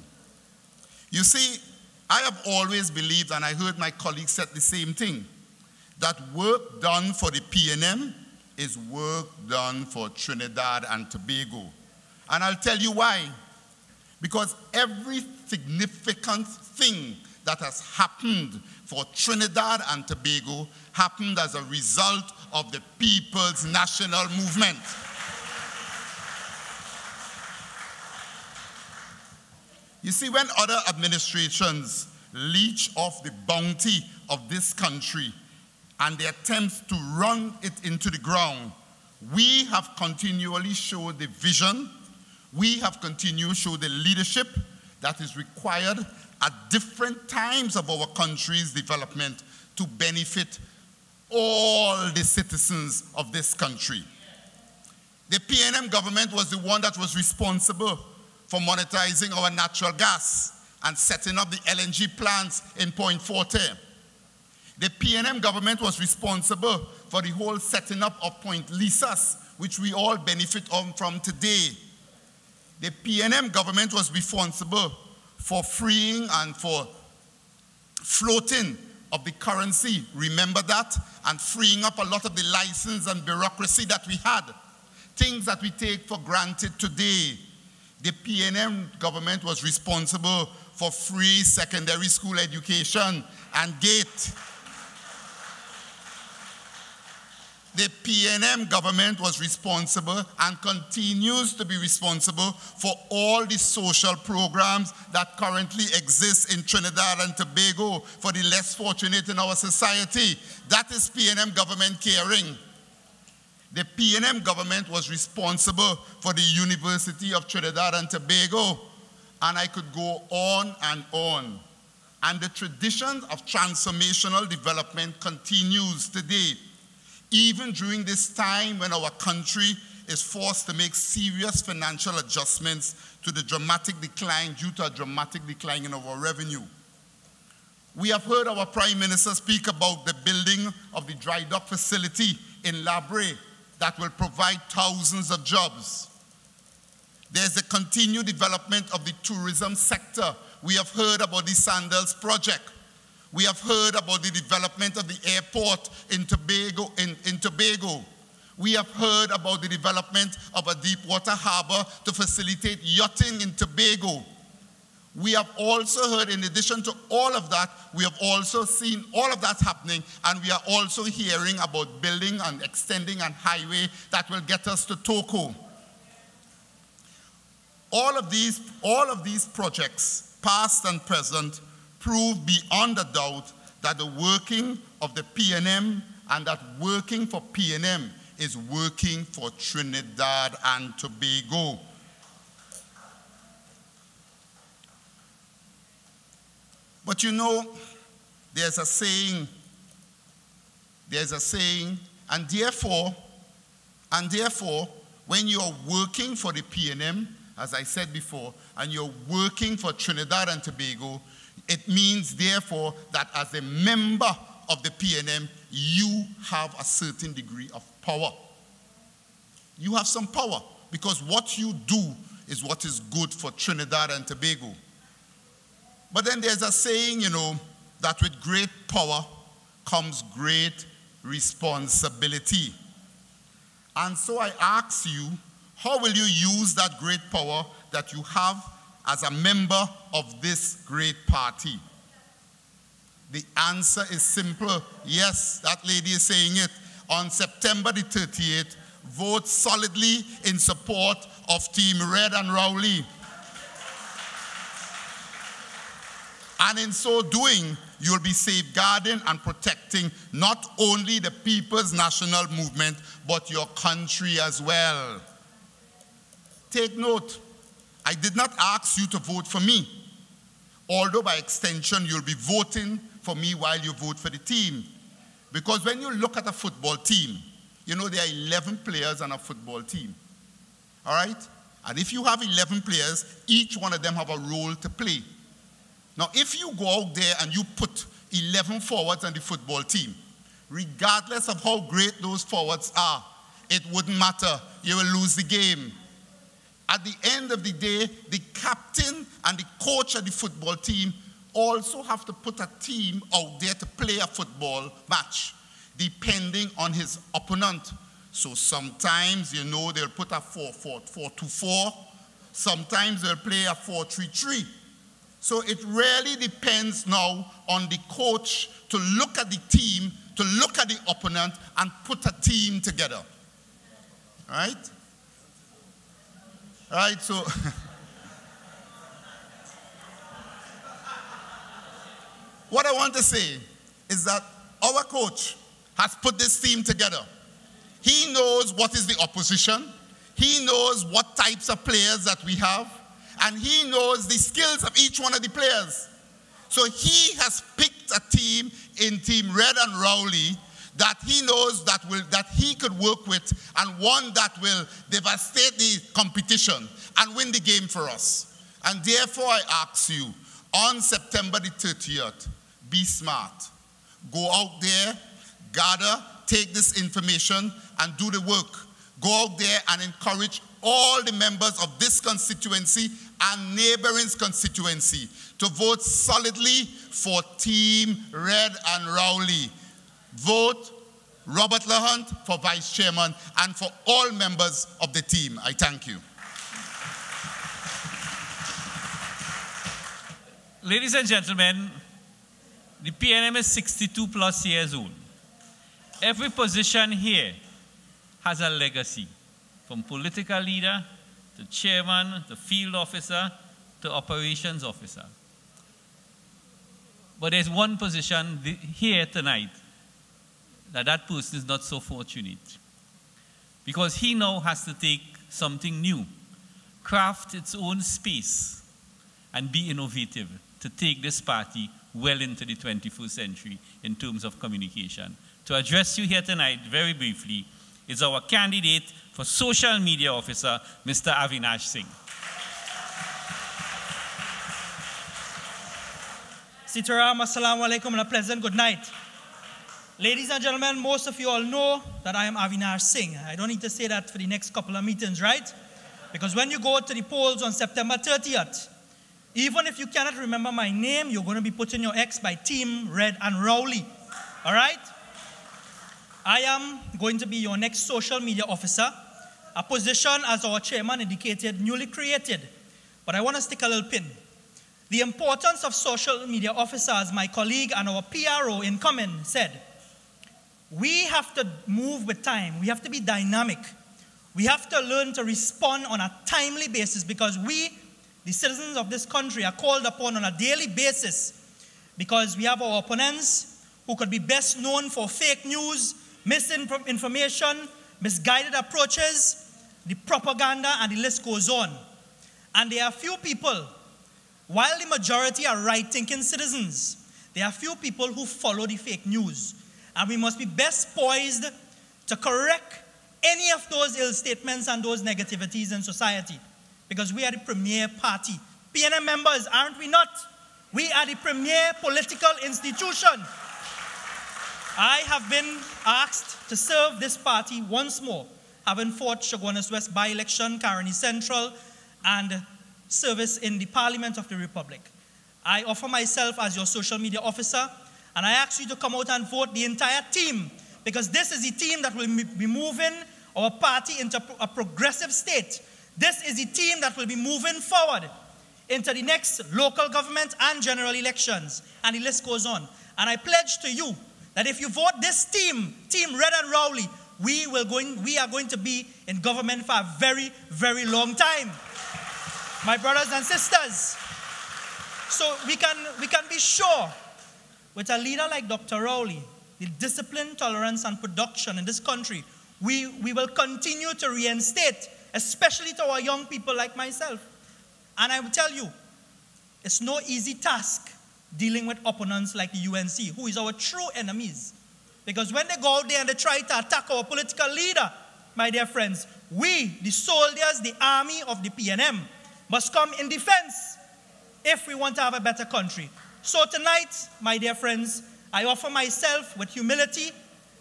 You see, I have always believed, and I heard my colleagues say the same thing, that work done for the PNM is work done for Trinidad and Tobago. And I'll tell you why. Because every significant thing that has happened for Trinidad and Tobago happened as a result of the People's National Movement. You see, when other administrations leech off the bounty of this country and the attempts to run it into the ground, we have continually showed the vision, we have continued to show the leadership that is required at different times of our country's development to benefit all the citizens of this country. The PNM government was the one that was responsible for monetizing our natural gas and setting up the LNG plants in Point Forte. The PNM government was responsible for the whole setting up of Point Lisas, which we all benefit from today. The PNM government was responsible for freeing and for floating of the currency, remember that? And freeing up a lot of the license and bureaucracy that we had. Things that we take for granted today. The PNM government was responsible for free secondary school education and GATE. The PNM government was responsible and continues to be responsible for all the social programs that currently exist in Trinidad and Tobago for the less fortunate in our society. That is PNM government caring. The PNM government was responsible for the University of Trinidad and Tobago, and I could go on and on. And the tradition of transformational development continues today, even during this time when our country is forced to make serious financial adjustments to the dramatic decline due to a dramatic decline in our revenue. We have heard our Prime Minister speak about the building of the dry dock facility in Labre that will provide thousands of jobs. There's the continued development of the tourism sector. We have heard about the Sandals project. We have heard about the development of the airport in Tobago. We have heard about the development of a deep water harbor to facilitate yachting in Tobago. We have also heard, in addition to all of that, we have also seen all of that happening, and we are also hearing about building and extending a highway that will get us to Toko. All of these projects, past and present, prove beyond a doubt that the working of the PNM and that working for PNM is working for Trinidad and Tobago. But you know, there's a saying, and therefore, when you're working for the PNM, as I said before, and you're working for Trinidad and Tobago, it means, therefore, that as a member of the PNM, you have a certain degree of power. You have some power because what you do is what is good for Trinidad and Tobago. But then there's a saying, you know, that with great power comes great responsibility. And so I ask you, how will you use that great power that you have as a member of this great party? The answer is simple. Yes, that lady is saying it. On September the 30th, vote solidly in support of Team Red and Rowley. And in so doing, you'll be safeguarding and protecting not only the people's national movement, but your country as well. Take note, I did not ask you to vote for me, although by extension you'll be voting for me while you vote for the team. Because when you look at a football team, you know there are 11 players on a football team. All right? And if you have 11 players, each one of them have a role to play. Now, if you go out there and you put 11 forwards on the football team, regardless of how great those forwards are, it wouldn't matter. You will lose the game. At the end of the day, the captain and the coach of the football team also have to put a team out there to play a football match, depending on his opponent. So sometimes, you know, they'll put a 4-4-2-4. Sometimes they'll play a 4-3-3. So it really depends now on the coach to look at the team, to look at the opponent, and put a team together. Right? Right, so... What I want to say is that our coach has put this team together. He knows what is the opposition. He knows what types of players that we have. And he knows the skills of each one of the players. So he has picked a team in Team Red and Rowley that he knows that he could work with, and one that will devastate the competition and win the game for us. And therefore I ask you, on September the 30th, be smart. Go out there, gather, take this information, and do the work. Go out there and encourage all the members of this constituency and neighboring constituency to vote solidly for Team Red and Rowley. Vote Robert LaHunt for Vice Chairman and for all members of the team. I thank you. Ladies and gentlemen, the PNM is 62 plus years old. Every position here has a legacy, from political leader to chairman, to field officer, to operations officer. But there's one position here tonight that person is not so fortunate, because he now has to take something new, craft its own space, and be innovative to take this party well into the 21st century in terms of communication. To address you here tonight, very briefly, is our candidate for Social Media Officer, Mr. Avinash Singh. Sitaram, assalamu alaikum, and a pleasant good night. Ladies and gentlemen, most of you all know that I am Avinash Singh. I don't need to say that for the next couple of meetings, right? Because when you go to the polls on September 30th, even if you cannot remember my name, you're going to be putting your X by Team Red and Rowley. All right? I am going to be your next social media officer, a position, as our chairman indicated, newly created. But I want to stick a little pin. The importance of social media officers, my colleague and our PRO in common said, we have to move with time. We have to be dynamic. We have to learn to respond on a timely basis, because we, the citizens of this country, are called upon on a daily basis, because we have our opponents who could be best known for fake news, misinformation, misguided approaches, the propaganda, and the list goes on. And there are few people, while the majority are right-thinking citizens, there are few people who follow the fake news. And we must be best poised to correct any of those ill statements and those negativities in society, because we are the premier party. PNM members, aren't we not? We are the premier political institution. I have been asked to serve this party once more, having fought Chaguanas West by-election, Caroni Central, and service in the Parliament of the Republic. I offer myself as your social media officer, and I ask you to come out and vote the entire team, because this is the team that will be moving our party into a progressive state. This is the team that will be moving forward into the next local government and general elections, and the list goes on. And I pledge to you that if you vote this team, Team Red and Rowley, we are going to be in government for a very, very long time. My brothers and sisters, so we can be sure with a leader like Dr. Rowley, the discipline, tolerance, and production in this country, we will continue to reinstate, especially to our young people like myself. And I will tell you, it's no easy task dealing with opponents like the UNC, who is our true enemies. Because when they go out there and they try to attack our political leader, my dear friends, we, the soldiers, the army of the PNM, must come in defense if we want to have a better country. So tonight, my dear friends, I offer myself with humility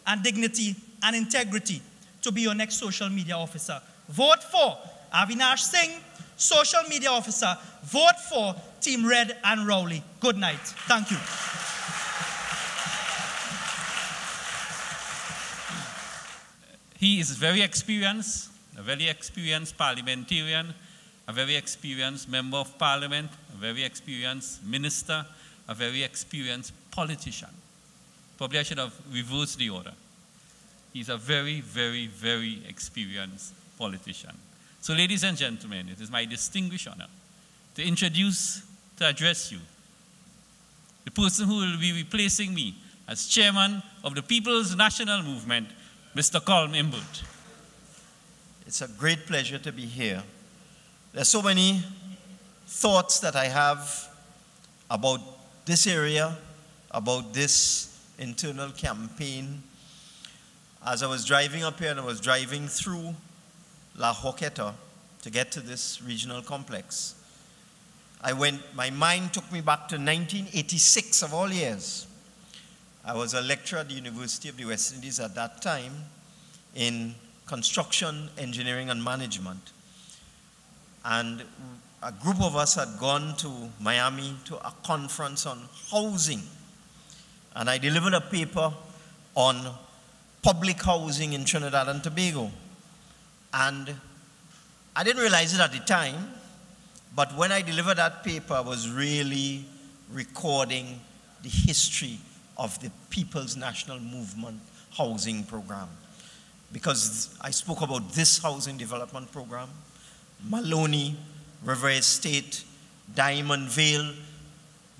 and dignity and integrity to be your next social media officer. Vote for Avinash Singh, social media officer. Vote for Team Red and Rowley. Good night. Thank you. He is very experienced, a very experienced parliamentarian, a very experienced member of parliament, a very experienced minister, a very experienced politician. Probably I should have reversed the order. He's a very, very, very experienced politician. So ladies and gentlemen, it is my distinguished honor to address you, the person who will be replacing me as chairman of the People's National Movement, Mr. Colm Imbert. It's a great pleasure to be here. There's so many thoughts that I have about this area, about this internal campaign. As I was driving up here and I was driving through La Horquetta to get to this regional complex, my mind took me back to 1986 of all years. I was a lecturer at the University of the West Indies at that time in construction, engineering, and management. And a group of us had gone to Miami to a conference on housing. And I delivered a paper on public housing in Trinidad and Tobago. And I didn't realize it at the time, but when I delivered that paper, I was really recording the history of the People's National Movement housing program. Because I spoke about this housing development program, Maloney, River Estate, Diamond Vale.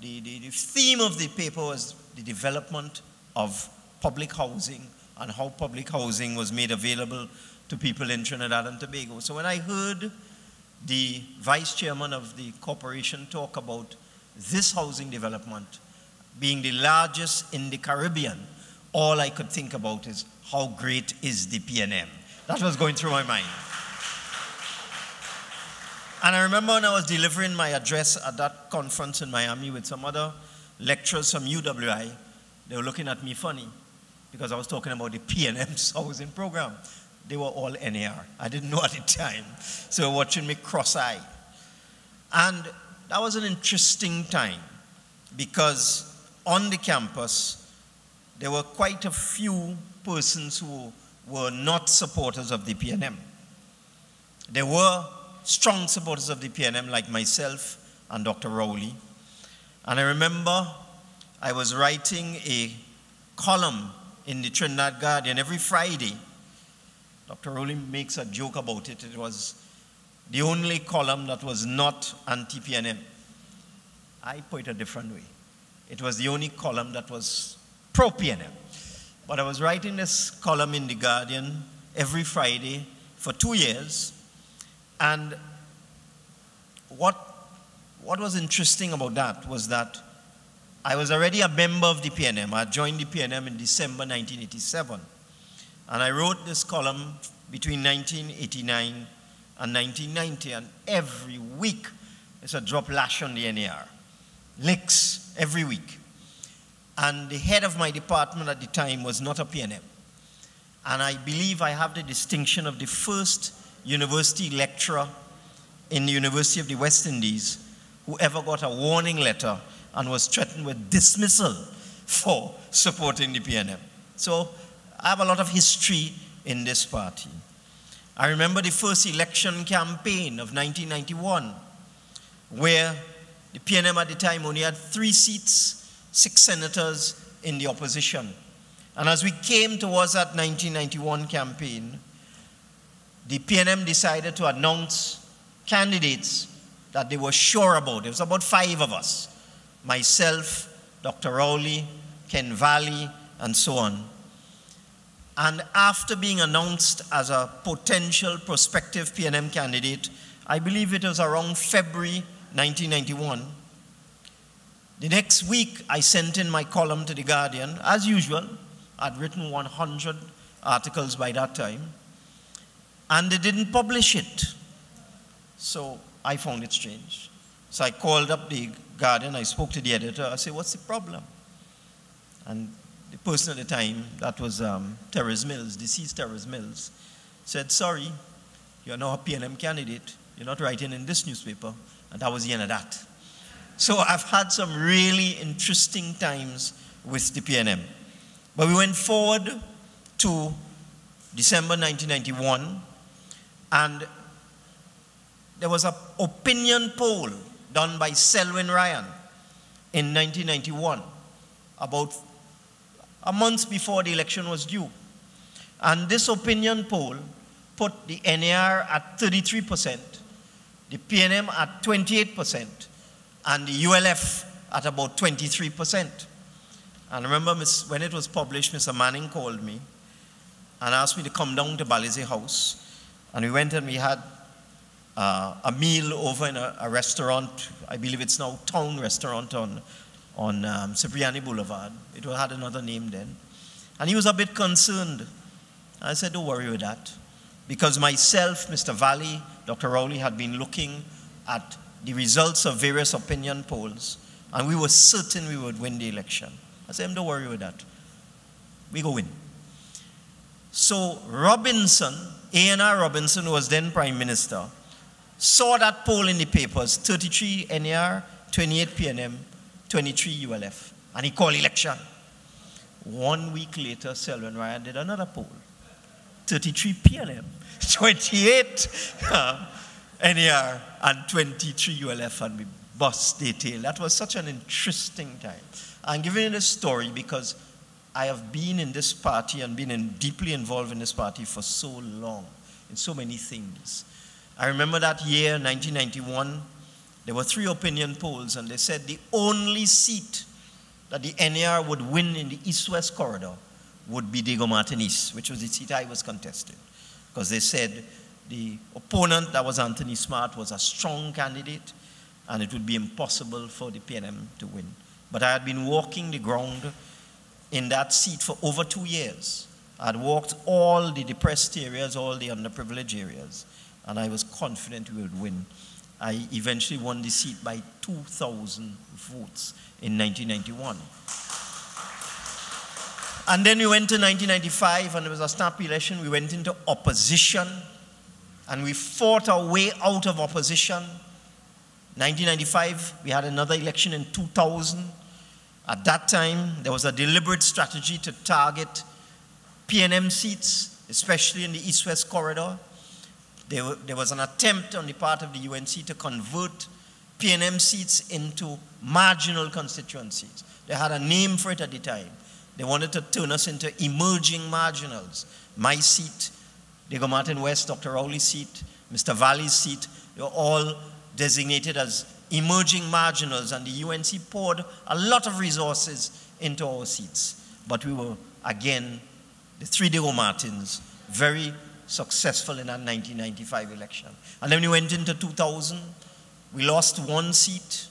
The theme of the paper was the development of public housing and how public housing was made available to people in Trinidad and Tobago. So when I heard the vice chairman of the corporation talk about this housing development being the largest in the Caribbean, all I could think about is how great is the PNM. That was going through my mind. And I remember when I was delivering my address at that conference in Miami with some other lecturers from UWI, they were looking at me funny because I was talking about the PNM's housing program. They were all NAR. I didn't know at the time. So they were watching me cross-eyed. And that was an interesting time because on the campus, there were quite a few persons who were not supporters of the PNM. There were strong supporters of the PNM like myself and Dr. Rowley. And I remember I was writing a column in the Trinidad Guardian every Friday. Dr. Rowley makes a joke about it. It was the only column that was not anti-PNM. I put it a different way. It was the only column that was pro-PNM. But I was writing this column in the Guardian every Friday for 2 years. And what was interesting about that was that I was already a member of the PNM. I joined the PNM in December 1987. And I wrote this column between 1989 and 1990. And every week, there's a drop lash on the NAR. Licks every week. And the head of my department at the time was not a PNM. And I believe I have the distinction of the first university lecturer in the University of the West Indies who ever got a warning letter and was threatened with dismissal for supporting the PNM. So I have a lot of history in this party. I remember the first election campaign of 1991, where the PNM at the time only had 3 seats, 6 senators in the opposition. And as we came towards that 1991 campaign, the PNM decided to announce candidates that they were sure about. There was about 5 of us, myself, Dr. Rowley, Ken Valley, and so on. And after being announced as a potential prospective PNM candidate, I believe it was around February 1991, the next week I sent in my column to The Guardian. As usual, I'd written 100 articles by that time, and they didn't publish it. So I found it strange. So I called up The Guardian, I spoke to the editor, I said, what's the problem? And the person at the time, that was Terrence Mills, deceased Terrence Mills, said, sorry, you're now a PNM candidate, you're not writing in this newspaper, and that was the end of that. So I've had some really interesting times with the PNM. But we went forward to December 1991, and there was an opinion poll done by Selwyn Ryan in 1991, about a month before the election was due. And this opinion poll put the NAR at 33%, the PNM at 28%, and the ULF at about 23%. And I remember when it was published, Mr. Manning called me and asked me to come down to Balize House. And we went and we had a meal over in a restaurant. I believe it's now Town Restaurant on Cipriani Boulevard. It had another name then. And he was a bit concerned. I said, don't worry with that. Because myself, Mr. Valley, Dr. Rowley had been looking at the results of various opinion polls, and we were certain we would win the election. I said, don't worry with that. We go win. So Robinson, A.N.R. Robinson, who was then Prime Minister, saw that poll in the papers, 33 NAR, 28 PNM, 23 ULF, and he called election. 1 week later, Selwyn Ryan did another poll, 33 PNM, 28 NAR, and 23 ULF, and we bust detail. That was such an interesting time. I'm giving you this story because I have been in this party and been deeply involved in this party for so long, in so many things. I remember that year, 1991, there were 3 opinion polls, and they said the only seat that the NAR would win in the East-West corridor would be Diego Martin East, which was the seat I was contesting. Because they said the opponent, that was Anthony Smart, was a strong candidate, and it would be impossible for the PNM to win. But I had been walking the ground in that seat for over 2 years. I had walked all the depressed areas, all the underprivileged areas, and I was confident we would win. I eventually won the seat by 2,000 votes in 1991. And then we went to 1995, and there was a snap election. We went into opposition, and we fought our way out of opposition. 1995, we had another election in 2000. At that time, there was a deliberate strategy to target PNM seats, especially in the East-West corridor. There was an attempt on the part of the UNC to convert PNM seats into marginal constituencies. They had a name for it at the time. They wanted to turn us into emerging marginals. My seat, Diego Martin West, Dr. Rowley's seat, Mr. Valley's seat, they were all designated as emerging marginals, and the UNC poured a lot of resources into our seats. But we were, again, the 3 Diego Martins, very successful in that 1995 election. And then we went into 2000. We lost 1 seat.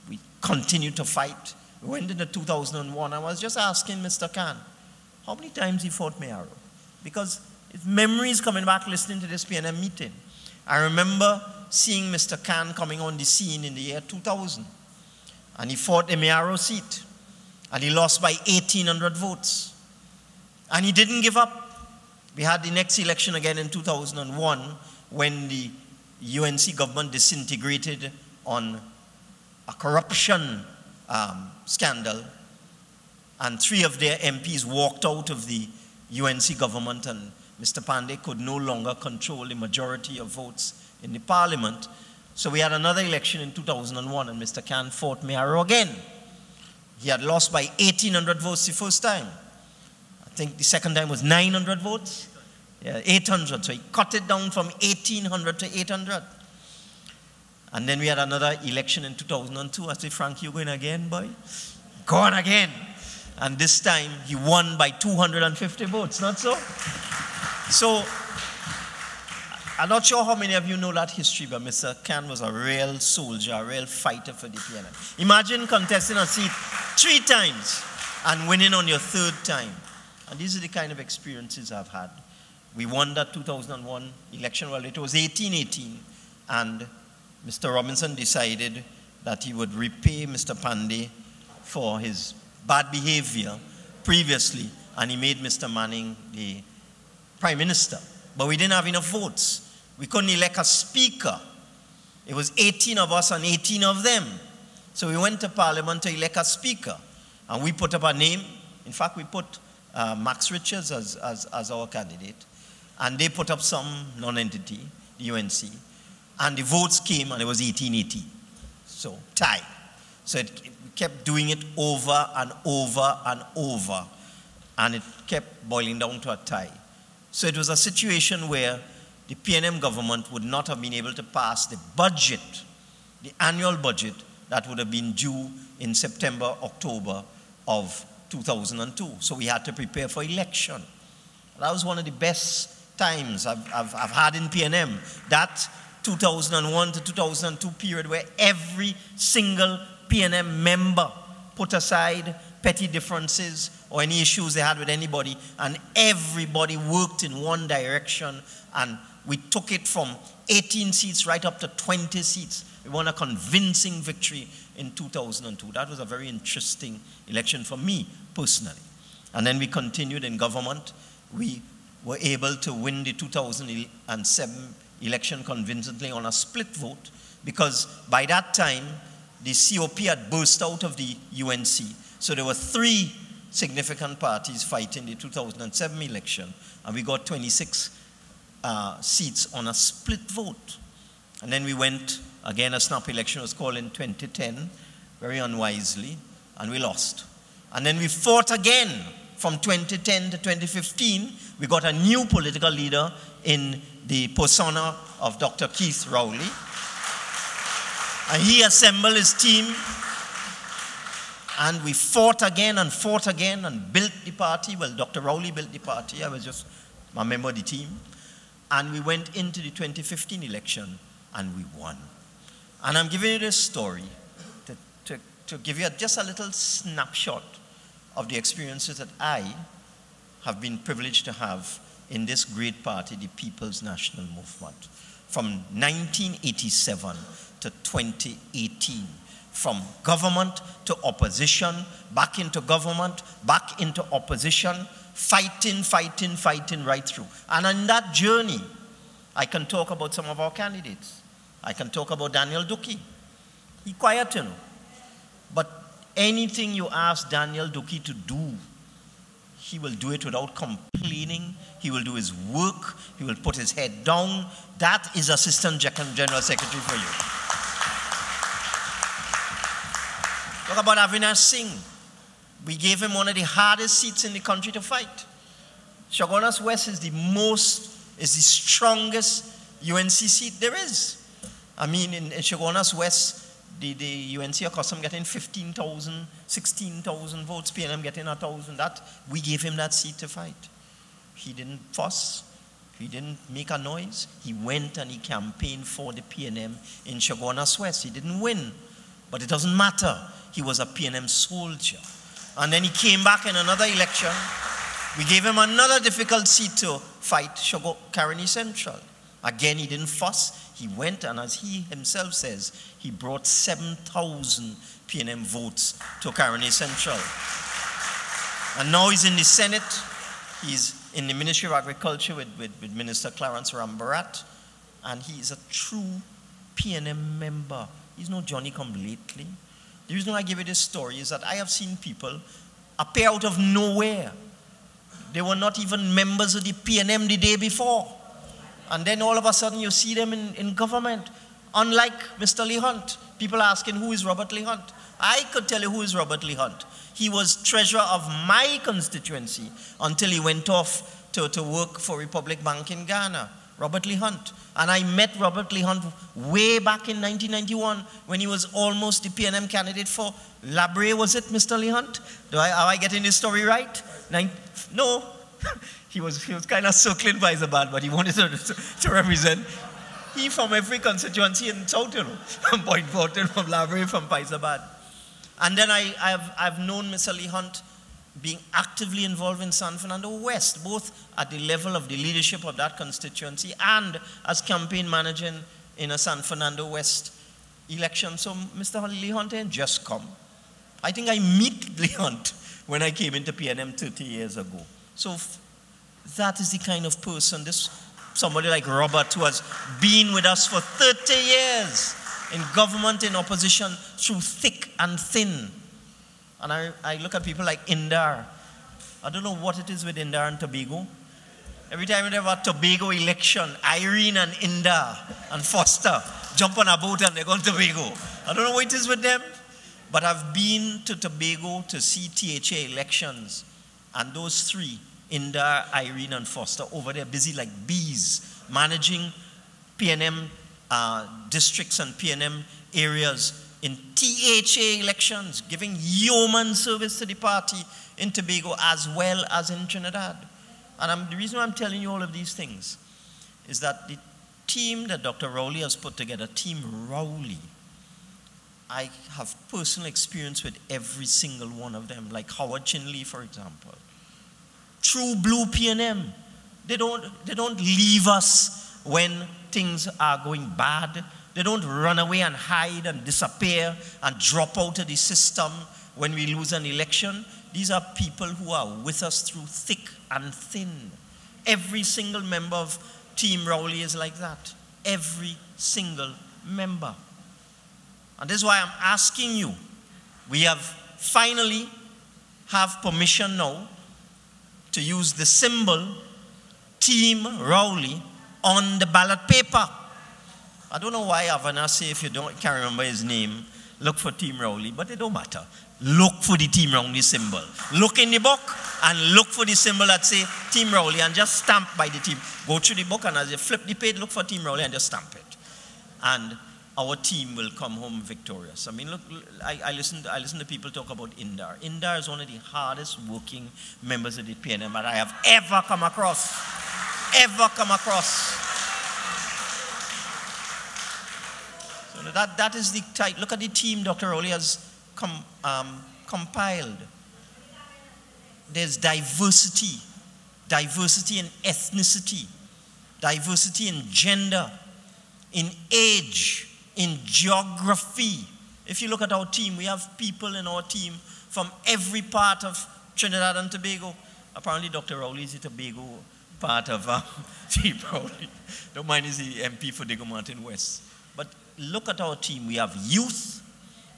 We continued to fight. We went into 2001. I was just asking Mr. Khan, how many times he fought Mayaro? Because his memory is coming back listening to this PNM meeting. I remember seeing Mr. Khan coming on the scene in the year 2000. And he fought the Mayaro seat. And he lost by 1,800 votes. And he didn't give up. We had the next election again in 2001 when the UNC government disintegrated on a corruption scandal. And 3 of their MPs walked out of the UNC government, and Mr. Pandey could no longer control the majority of votes in the parliament. So we had another election in 2001, and Mr. Khan fought Mayaro again. He had lost by 1,800 votes the first time. I think the second time was 900 votes. Yeah, 800. So he cut it down from 1,800 to 800. And then we had another election in 2002. I said, Frank, you going again, boy? Go on again. And this time he won by 250 votes, not so? So I'm not sure how many of you know that history, but Mr. Khan was a real soldier, a real fighter for the PNM. Imagine contesting a seat 3 times and winning on your 3rd time. And these are the kind of experiences I've had. We won that 2001 election. Well, it was 1818, and Mr. Robinson decided that he would repay Mr. Pandey for his bad behavior previously, and he made Mr. Manning the Prime Minister. But we didn't have enough votes. We couldn't elect a speaker. It was 18 of us and 18 of them. So we went to Parliament to elect a speaker. And we put up a name. In fact, we put Max Richards as our candidate. And they put up some non-entity, the UNC. And the votes came, and it was 1880. So, tie. So we kept doing it over and over and over. And it kept boiling down to a tie. So it was a situation where the PNM government would not have been able to pass the budget, the annual budget that would have been due in September, October of 2002. So we had to prepare for election. That was one of the best times I've had in PNM. That 2001 to 2002 period where every single PNM member put aside petty differences or any issues they had with anybody, and everybody worked in one direction, and we took it from 18 seats right up to 20 seats. We won a convincing victory in 2002. That was a very interesting election for me personally. And then we continued in government. We were able to win the 2007 election convincingly on a split vote, because by that time the COP had burst out of the UNC. So there were 3 significant parties fighting the 2007 election, and we got 26 seats on a split vote. And then we went, again, a snap election was called in 2010, very unwisely, and we lost. And then we fought again from 2010 to 2015. We got a new political leader in the persona of Dr. Keith Rowley. And he assembled his team, and we fought again and built the party. Well, Dr. Rowley built the party. I was just a member of the team. And we went into the 2015 election, and we won. And I'm giving you this story to give you just a little snapshot of the experiences that I have been privileged to have in this great party, the People's National Movement. From 1987 to 2018. From government to opposition, back into government, back into opposition, fighting right through. And on that journey, I can talk about some of our candidates. I can talk about Daniel Duque. He quiet, you know. But anything you ask Daniel Duque to do, he will do it without complaining. He will do his work. He will put his head down. That is Assistant General Secretary for you. Talk about Avinash Singh. We gave him one of the hardest seats in the country to fight. Chaguanas West is the strongest UNC seat there is. I mean, in Chaguanas West, the UNC are custom getting 15,000, 16,000 votes, PNM getting 1,000. That, we gave him that seat to fight. He didn't fuss. He didn't make a noise. He went and he campaigned for the PNM in Chaguanas West. He didn't win, but it doesn't matter. He was a PNM soldier. And then he came back in another election. We gave him another difficult seat to fight, Caroni Central. Again, he didn't fuss. He went, and as he himself says, he brought 7,000 PNM votes to Caroni Central. And now he's in the Senate. He's in the Ministry of Agriculture with Minister Clarence Rambarat. And he is a true PNM member. He's no Johnny come lately. The reason why I give you this story is that I have seen people appear out of nowhere. They were not even members of the PNM the day before. And then all of a sudden you see them in government. Unlike Mr. Lee Hunt. People are asking, who is Robert Lee Hunt? I could tell you who is Robert Lee Hunt. He was treasurer of my constituency until he went off to work for Republic Bank in Ghana. Robert Lee Hunt. And I met Robert Lee Hunt way back in 1991 when he was almost the PNM candidate for Labre, was it, Mr. Lee Hunt? Am I getting this story right? No. he was kind of circling Faizabad, but he wanted to represent. He from every constituency in South, from Point Fortin, from Labre, from Faizabad. And then I've known Mr. Lee Hunt being actively involved in San Fernando West, both at the level of the leadership of that constituency and as campaign manager in a San Fernando West election. So Mr. Lee Hunt ain't just come. I think I meet Lee Hunt when I came into PNM 30 years ago. So that is the kind of person, somebody like Robert, who has been with us for 30 years in government, in opposition, through thick and thin. And I look at people like Indar. I don't know what it is with Indar and Tobago. Every time we have a Tobago election, Irene and Indar and Foster jump on a boat and they go to Tobago. I don't know what it is with them. But I've been to Tobago to see THA elections. And those three, Indar, Irene, and Foster, over there busy like bees, managing PNM districts and PNM areas in THA elections, giving yeoman service to the party in Tobago as well as in Trinidad. And the reason why I'm telling you all of these things is that the team that Dr. Rowley has put together, Team Rowley, I have personal experience with every single one of them, like Howard Chinley, for example. True blue PNM. They don't leave us when things are going bad. They don't run away and hide and disappear and drop out of the system when we lose an election. These are people who are with us through thick and thin. Every single member of Team Rowley is like that. Every single member. And this is why I'm asking you. We have finally have permission now to use the symbol Team Rowley on the ballot paper. I don't know why Havana say if you can't remember his name, look for Team Rowley, but it don't matter. Look for the Team Rowley symbol. Look in the book and look for the symbol that say Team Rowley and just stamp by the team. Go through the book and as you flip the page, look for Team Rowley and just stamp it. And our team will come home victorious. I mean, look, I listen to people talk about Indar. Indar is one of the hardest working members of the PNM that I have ever come across. Ever come across. So that is the type. Look at the team Dr. Rowley has compiled. There's diversity. Diversity in ethnicity. Diversity in gender. In age. In geography. If you look at our team, we have people in our team from every part of Trinidad and Tobago. Apparently Dr. Rowley is the Tobago part of Team Rowley. Don't mind, he's the MP for Diego Martin West. But look at our team. We have youth,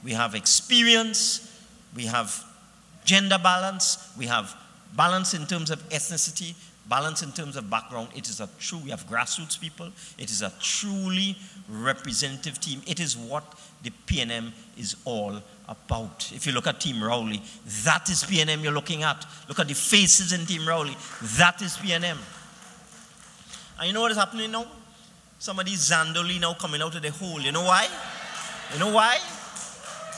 we have experience, we have gender balance, we have balance in terms of ethnicity, balance in terms of background. It is we have grassroots people. It is a truly representative team. It is what the PNM is all about. If you look at Team Rowley, that is PNM you're looking at. Look at the faces in Team Rowley. That is PNM. And you know what is happening now? Somebody Zandoli now coming out of the hole. You know why? You know why?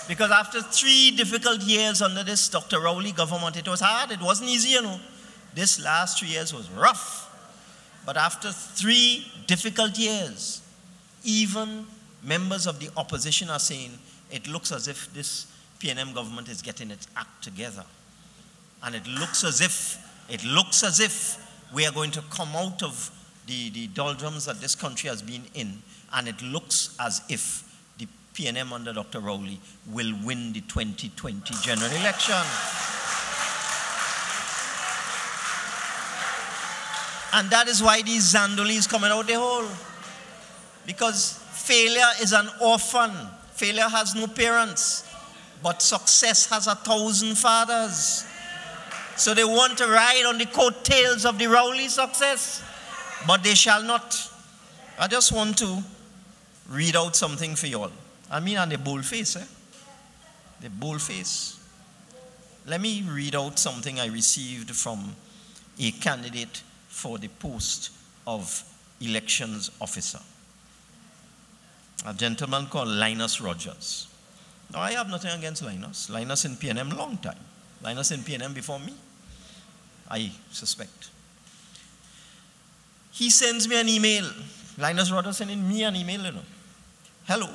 Because after 3 difficult years under this Dr. Rowley government, it was hard. It wasn't easy, you know. This last 3 years was rough. But after 3 difficult years, even members of the opposition are saying it looks as if this PNM government is getting its act together. And it looks as if we are going to come out of the doldrums that this country has been in and it looks as if the PNM under Dr. Rowley will win the 2020 general election. And that is why these Zandoli is coming out the hole. Because failure is an orphan. Failure has no parents. But success has 1,000 fathers. So they want to ride on the coattails of the Rowley success. But they shall not. I just want to read out something for you all. I mean, on the bold face, The bold face. Let me read out something I received from a candidate for the post of elections officer. A gentleman called Linus Rogers. Now, I have nothing against Linus. Linus in PNM long time. Linus in PNM before me, I suspect. He sends me an email. Linus Rogers sending me an email, Hello.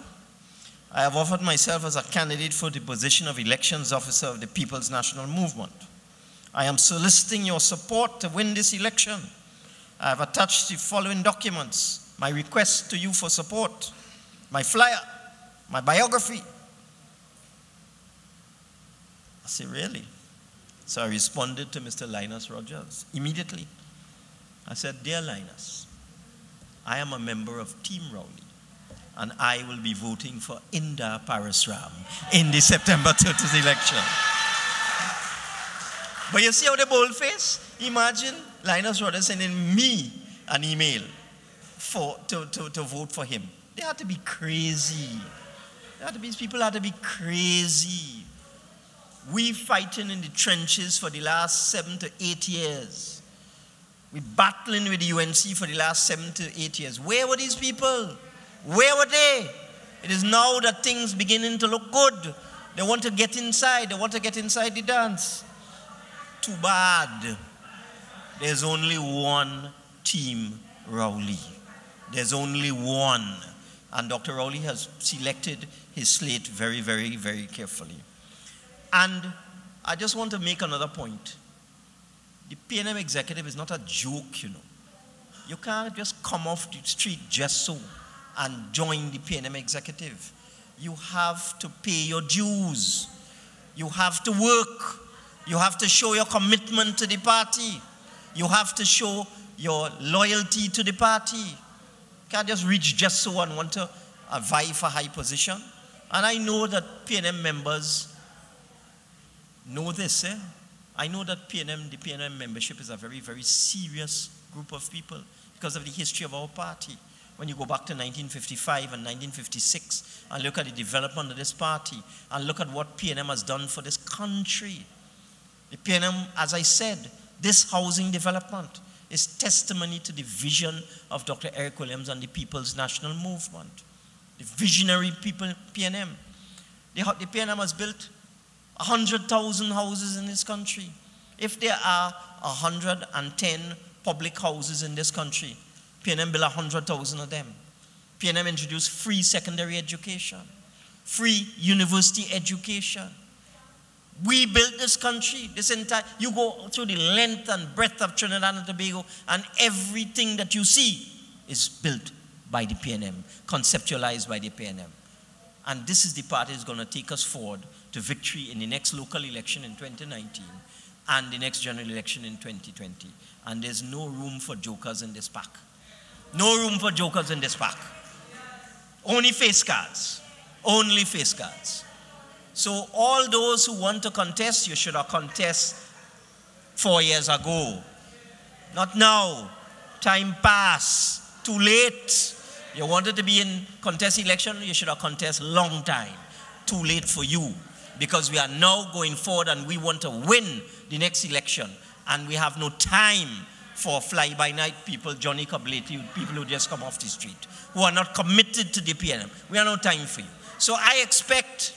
I have offered myself as a candidate for the position of elections officer of the People's National Movement. I am soliciting your support to win this election. I have attached the following documents: my request to you for support, my flyer, my biography. I said, really? So I responded to Mr. Linus Rogers immediately. I said, dear Linus, I am a member of Team Rowley, and I will be voting for Inda Parasram in the September 30th election. But you see how the bold face? Imagine Linus Rogers sending me an email to vote for him. They had to be crazy. These people had to be crazy. We fighting in the trenches for the last 7 to 8 years. We battling with the UNC for the last 7 to 8 years. Where were these people? Where were they? It is now that things beginning to look good. They want to get inside. They want to get inside the dance. Too bad. There's only one Team Rowley. There's only one. And Dr. Rowley has selected his slate very, very, very carefully. And I just want to make another point. The PNM executive is not a joke, You can't just come off the street just so and join the PNM executive. You have to pay your dues. You have to work. You have to show your commitment to the party. You have to show your loyalty to the party. You can't just reach just so and want to vie for high position. And I know that PNM members know this. I know that the PNM membership is a very, very serious group of people because of the history of our party. When you go back to 1955 and 1956 and look at the development of this party and look at what PNM has done for this country. The PNM, as I said, this housing development is testimony to the vision of Dr. Eric Williams and the People's National Movement. The visionary people, PNM. The PNM has built 100,000 houses in this country. If there are 110 public houses in this country, PNM built 100,000 of them. PNM introduced free secondary education, free university education. We built this country, you go through the length and breadth of Trinidad and Tobago, and everything that you see is built by the PNM, conceptualized by the PNM. And this is the party that's going to take us forward to victory in the next local election in 2019 and the next general election in 2020. And there's no room for jokers in this pack. No room for jokers in this pack. Only face cards. Only face cards. So all those who want to contest, you should have contested 4 years ago. Not now. Time passed. Too late. You wanted to be in contest election, you should have contested long time. Too late for you. Because we are now going forward and we want to win the next election. And we have no time for fly-by-night people, Johnny Cableti, people who just come off the street, who are not committed to the PNM. We have no time for you. So I expect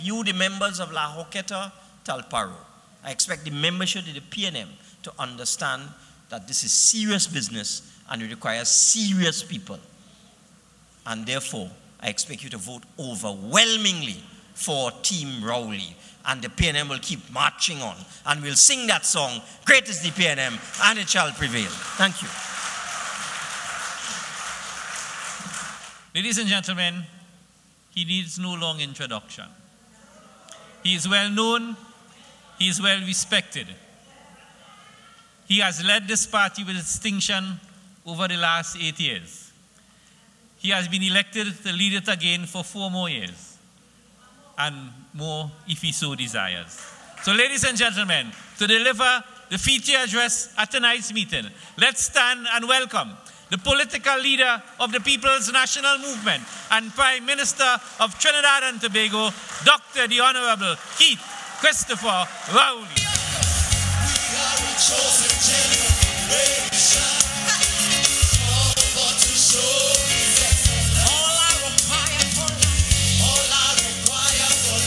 you, the members of La Horquetta, Talparo, I expect the membership of the PNM to understand that this is serious business and it requires serious people. And therefore, I expect you to vote overwhelmingly for Team Rowley. And the PNM will keep marching on. And we'll sing that song, Great is the PNM, and it shall prevail. Thank you. Ladies and gentlemen, he needs no long introduction. He is well known, he is well respected. He has led this party with distinction over the last 8 years. He has been elected to lead it again for 4 more years, and more if he so desires. So ladies and gentlemen, to deliver the feature address at tonight's meeting, let's stand and welcome the political leader of the People's National Movement and Prime Minister of Trinidad and Tobago, Dr. the Honorable Keith Christopher Rowley. We are a chosen generation, to show all I require for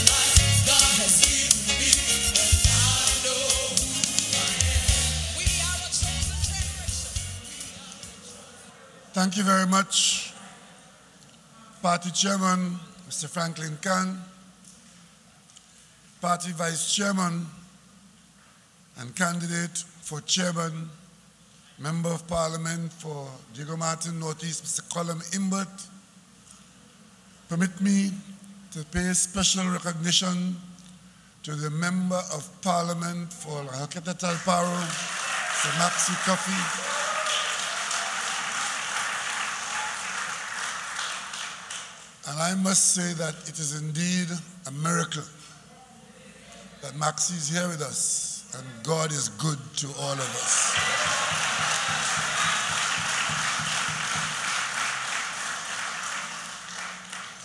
life, God has given me, and I know who I am. We are a chosen generation. Thank you very much, Party Chairman, Mr. Franklin Khan, Party Vice Chairman and candidate for Chairman, Member of Parliament for Diego Martin Northeast, Mr. Colum Imbert. Permit me to pay special recognition to the Member of Parliament for Horquetta Talparo, Mr. Maxi Coffey. And I must say that it is indeed a miracle that Maxi is here with us, and God is good to all of us.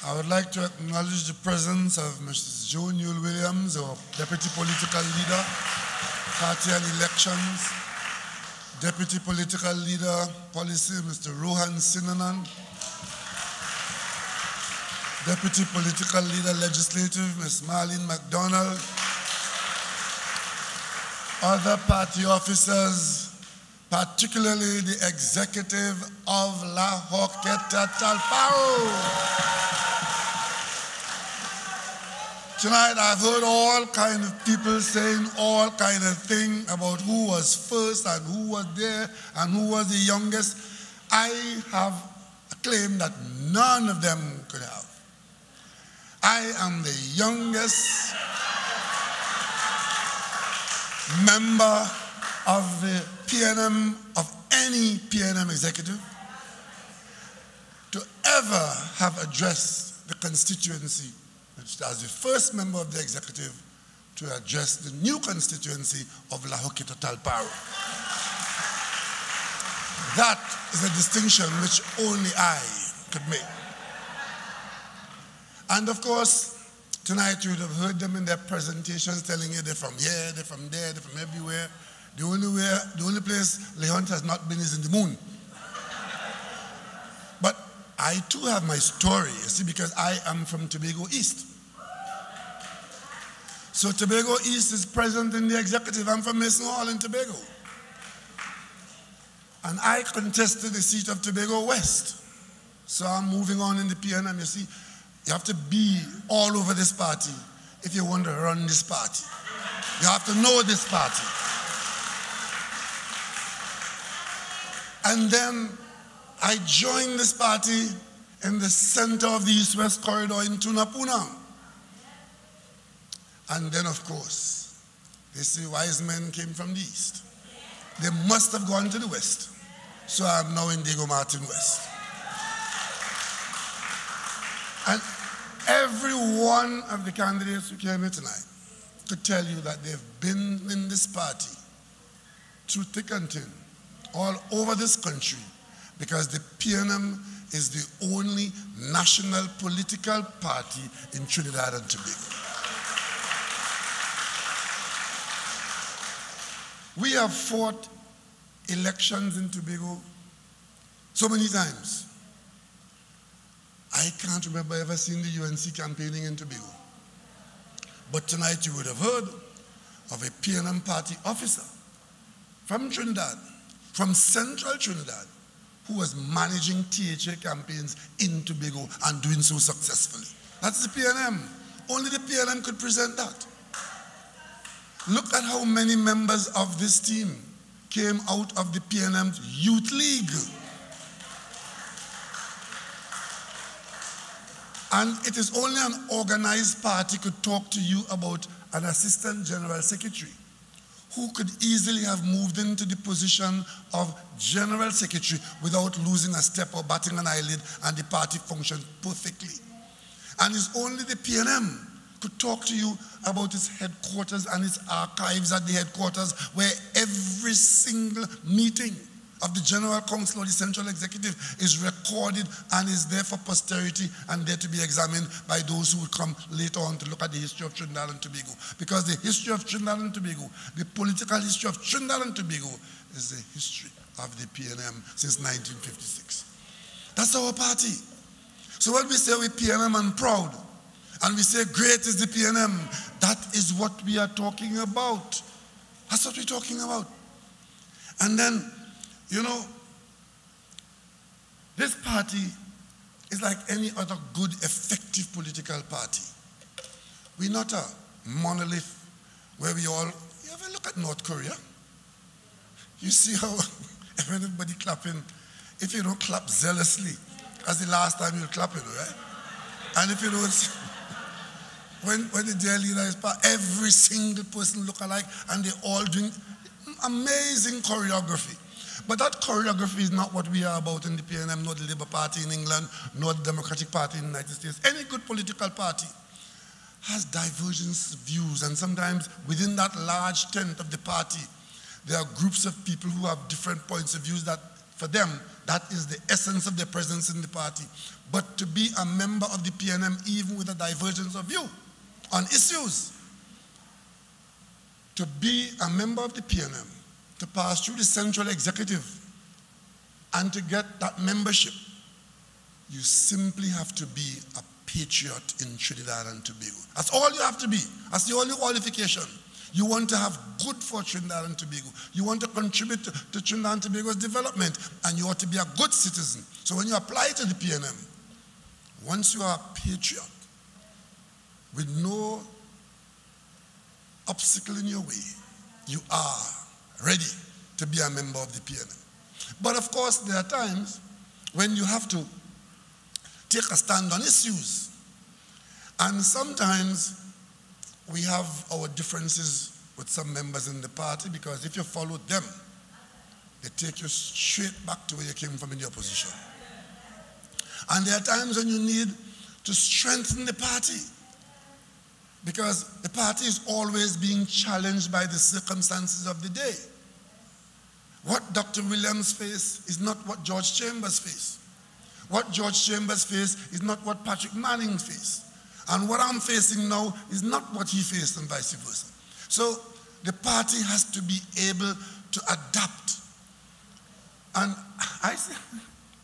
I would like to acknowledge the presence of Mrs. Joan Yule Williams, our Deputy Political Leader, Party and Elections, Deputy Political Leader, Policy, Mr. Rohan Sinanan, Deputy Political Leader Legislative, Ms. Marlene MacDonald, other party officers, particularly the executive of La Horquetta Talparo. Tonight I've heard all kind of people saying all kind of things about who was first and who was there and who was the youngest. I have a claim that none of them could have. I am the youngest member of the PNM, of any PNM executive, to ever have addressed the constituency as the first member of the executive to address the new constituency of La Horquetta Talparo. That is a distinction which only I could make. And of course, tonight you would have heard them in their presentations telling you they're from here, they're from there, they're from everywhere. The only place Lehunt has not been is in the moon. But I too have my story, you see, because I am from Tobago East. So Tobago East is present in the executive. I'm from Mason Hall in Tobago. And I contested the seat of Tobago West. So I'm moving on in the PNM, you see. You have to be all over this party if you want to run this party. You have to know this party. And then I joined this party in the center of the East-West corridor in Tunapuna. And then, of course, they say wise men came from the East. They must have gone to the West. So I'm now in Diego Martin West. And every one of the candidates who came here tonight could tell you that they've been in this party through thick and thin, all over this country, because the PNM is the only national political party in Trinidad and Tobago. We have fought elections in Tobago so many times. I can't remember ever seeing the UNC campaigning in Tobago. But tonight you would have heard of a PNM party officer from Trinidad, from central Trinidad, who was managing THA campaigns in Tobago and doing so successfully. That's the PNM. Only the PNM could present that. Look at how many members of this team came out of the PNM Youth League. And it is only an organized party could talk to you about an assistant general secretary who could easily have moved into the position of general secretary without losing a step or batting an eyelid, and the party functioned perfectly. And it's only the PNM could talk to you about its headquarters and its archives at the headquarters, where every single meeting of the General Council or the Central Executive is recorded and is there for posterity and there to be examined by those who will come later on to look at the history of Trinidad and Tobago. Because the history of Trinidad and Tobago, the political history of Trinidad and Tobago, is the history of the PNM since 1956. That's our party. So when we say we're PNM and proud, and we say great is the PNM, that is what we are talking about. That's what we're talking about. And then, you know, this party is like any other good, effective political party. We're not a monolith where we all, you ever look at North Korea? You see how everybody clapping, if you don't clap zealously, as the last time you'll clap it, right? And if you don't, when the dear leader is part, every single person look alike, and they're all doing amazing choreography. But that choreography is not what we are about in the PNM, nor the Labour Party in England, nor the Democratic Party in the United States. Any good political party has divergence views, and sometimes within that large tent of the party, there are groups of people who have different points of views that, for them, that is the essence of their presence in the party. But to be a member of the PNM, even with a divergence of view on issues, to be a member of the PNM, to pass through the Central Executive and to get that membership, you simply have to be a patriot in Trinidad and Tobago. That's all you have to be. That's the only qualification. You want to have good for Trinidad and Tobago. You want to contribute to Trinidad and Tobago's development, and you ought to be a good citizen. So when you apply to the PNM, once you are a patriot with no obstacle in your way, you are ready to be a member of the PNM. But of course, there are times when you have to take a stand on issues. And sometimes we have our differences with some members in the party, because if you follow them, they take you straight back to where you came from in the opposition. And there are times when you need to strengthen the party, because the party is always being challenged by the circumstances of the day. What Dr. Williams faced is not what George Chambers faced. What George Chambers faced is not what Patrick Manning faced. And what I'm facing now is not what he faced, and vice versa. So the party has to be able to adapt. And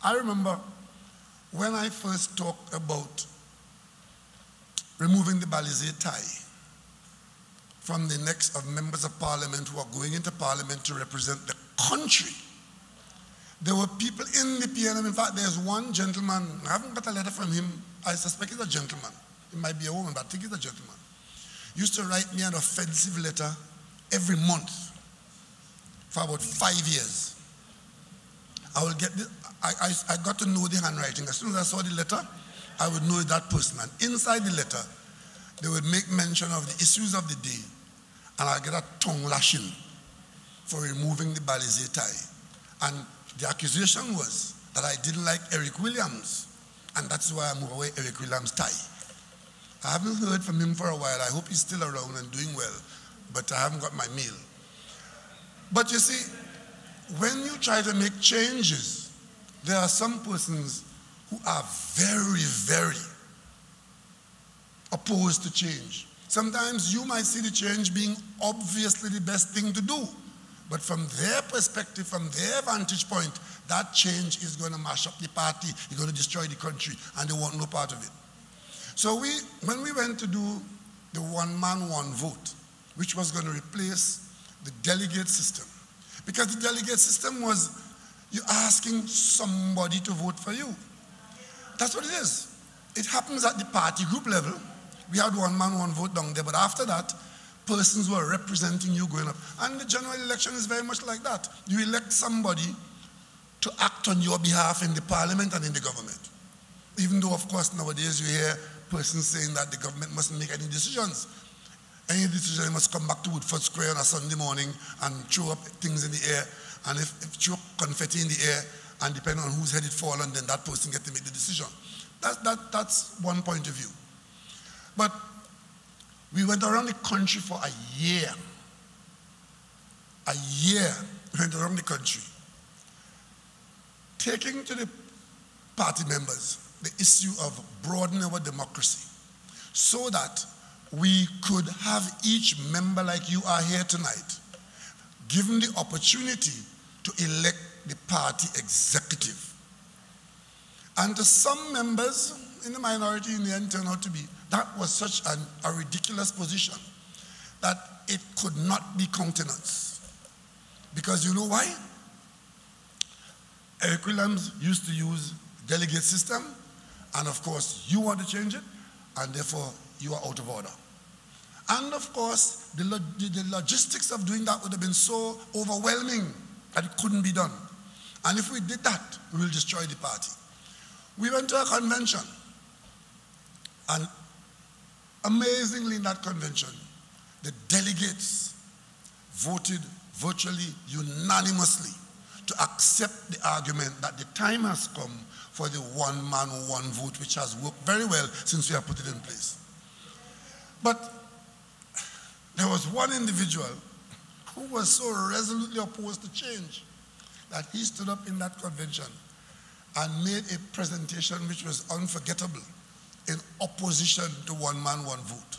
I remember when I first talked about removing the Balizé tie from the necks of members of parliament who are going into parliament to represent the country, there were people in the PNM. In fact, there's one gentleman, I haven't got a letter from him, I suspect he's a gentleman. It might be a woman, but I think he's a gentleman. He used to write me an offensive letter every month for about 5 years. I will get this, I got to know the handwriting. As soon as I saw the letter, I would know that person. And inside the letter, they would make mention of the issues of the day, and I'll get a tongue lashing for removing the Balizé tie. And the accusation was that I didn't like Eric Williams, and that's why I moved away Eric Williams' tie. I haven't heard from him for a while. I hope he's still around and doing well, but I haven't got my mail. But you see, when you try to make changes, there are some persons who are very, very opposed to change. Sometimes you might see the change being obviously the best thing to do, but from their perspective, from their vantage point, that change is going to mash up the party, it's going to destroy the country, and they want no part of it. So when we went to do the one man, one vote, which was going to replace the delegate system, because the delegate system was you asking somebody to vote for you. That's what it is. It happens at the party group level. We had one man, one vote down there, but after that, persons were representing you going up. And the general election is very much like that. You elect somebody to act on your behalf in the parliament and in the government. Even though, of course, nowadays you hear persons saying that the government mustn't make any decisions. Any decision must come back to Woodford Square on a Sunday morning and throw up things in the air. And if throw confetti in the air, and depending on whose head it falls on, then that person gets to make the decision. That's one point of view. But we went around the country for a year. A year we went around the country, taking to the party members the issue of broadening our democracy so that we could have each member like you are here tonight given the opportunity to elect the party executive. And to some members in the minority in the end turned out to be, that was such a ridiculous position that it could not be countenanced. Because you know why? Eric Williams used to use delegate system, and of course you want to change it, and therefore you are out of order. And of course, the logistics of doing that would have been so overwhelming that it couldn't be done. And if we did that, we will destroy the party. We went to a convention, and amazingly in that convention, the delegates voted virtually unanimously to accept the argument that the time has come for the one man, one vote, which has worked very well since we have put it in place. But there was one individual who was so resolutely opposed to change that he stood up in that convention and made a presentation which was unforgettable in opposition to one man, one vote.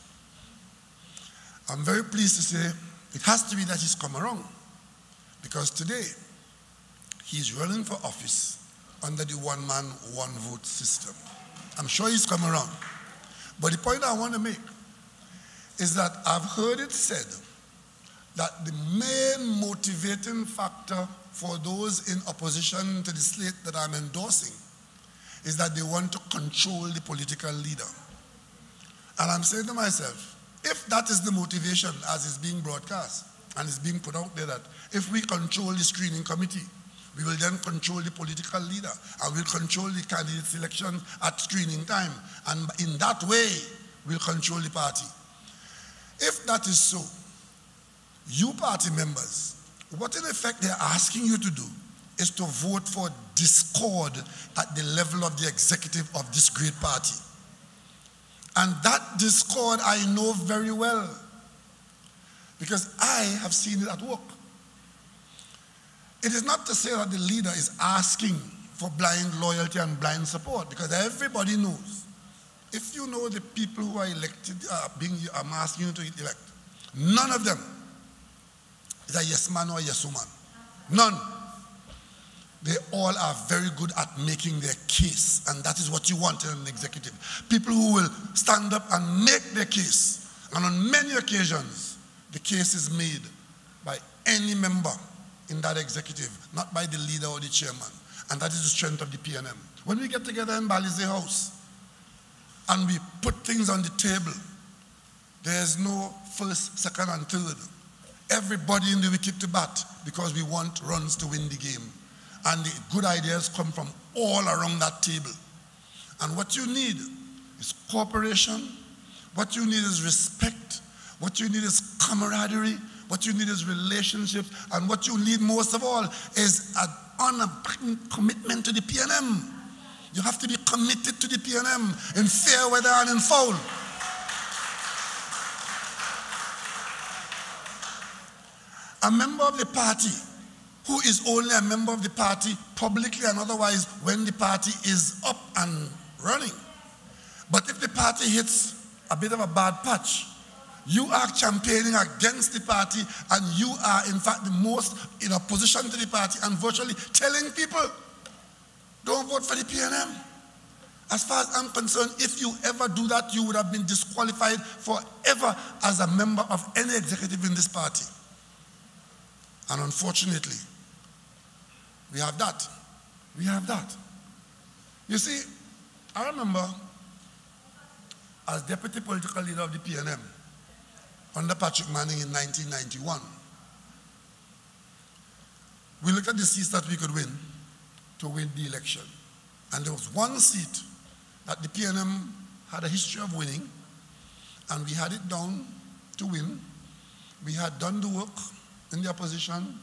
I'm very pleased to say it has to be that he's come around, because today he's running for office under the one man, one vote system. I'm sure he's come around. But the point I want to make is that I've heard it said that the main motivating factor for those in opposition to the slate that I'm endorsing is that they want to control the political leader. And I'm saying to myself, if that is the motivation as is being broadcast and is being put out there, that if we control the screening committee, we will then control the political leader and we'll control the candidate selection at screening time. And in that way, we'll control the party. If that is so, you party members, what in effect they're asking you to do is to vote for discord at the level of the executive of this great party. And that discord I know very well, because I have seen it at work. It is not to say that the leader is asking for blind loyalty and blind support, because everybody knows. If you know the people who are elected, I'm asking you to elect, none of them is a yes man or a yes woman. None. They all are very good at making their case, and that is what you want in an executive. People who will stand up and make their case. And on many occasions, the case is made by any member in that executive, not by the leader or the chairman. And that is the strength of the PNM. When we get together in Balize House and we put things on the table, there's no first, second, and third. Everybody in the wicket to bat, because we want runs to win the game. And the good ideas come from all around that table. And what you need is cooperation. What you need is respect. What you need is camaraderie. What you need is relationships. And what you need most of all is an unabridged commitment to the PNM. You have to be committed to the PNM in fair weather and in foul. A member of the party who is only a member of the party publicly and otherwise when the party is up and running. But if the party hits a bit of a bad patch, you are campaigning against the party, and you are in fact the most in opposition to the party and virtually telling people, don't vote for the PNM. As far as I'm concerned, if you ever do that, you would have been disqualified forever as a member of any executive in this party. And unfortunately, we have that. We have that. You see, I remember as deputy political leader of the PNM under Patrick Manning in 1991, we looked at the seats that we could win to win the election. And there was one seat that the PNM had a history of winning, and we had it down to win. We had done the work in the opposition,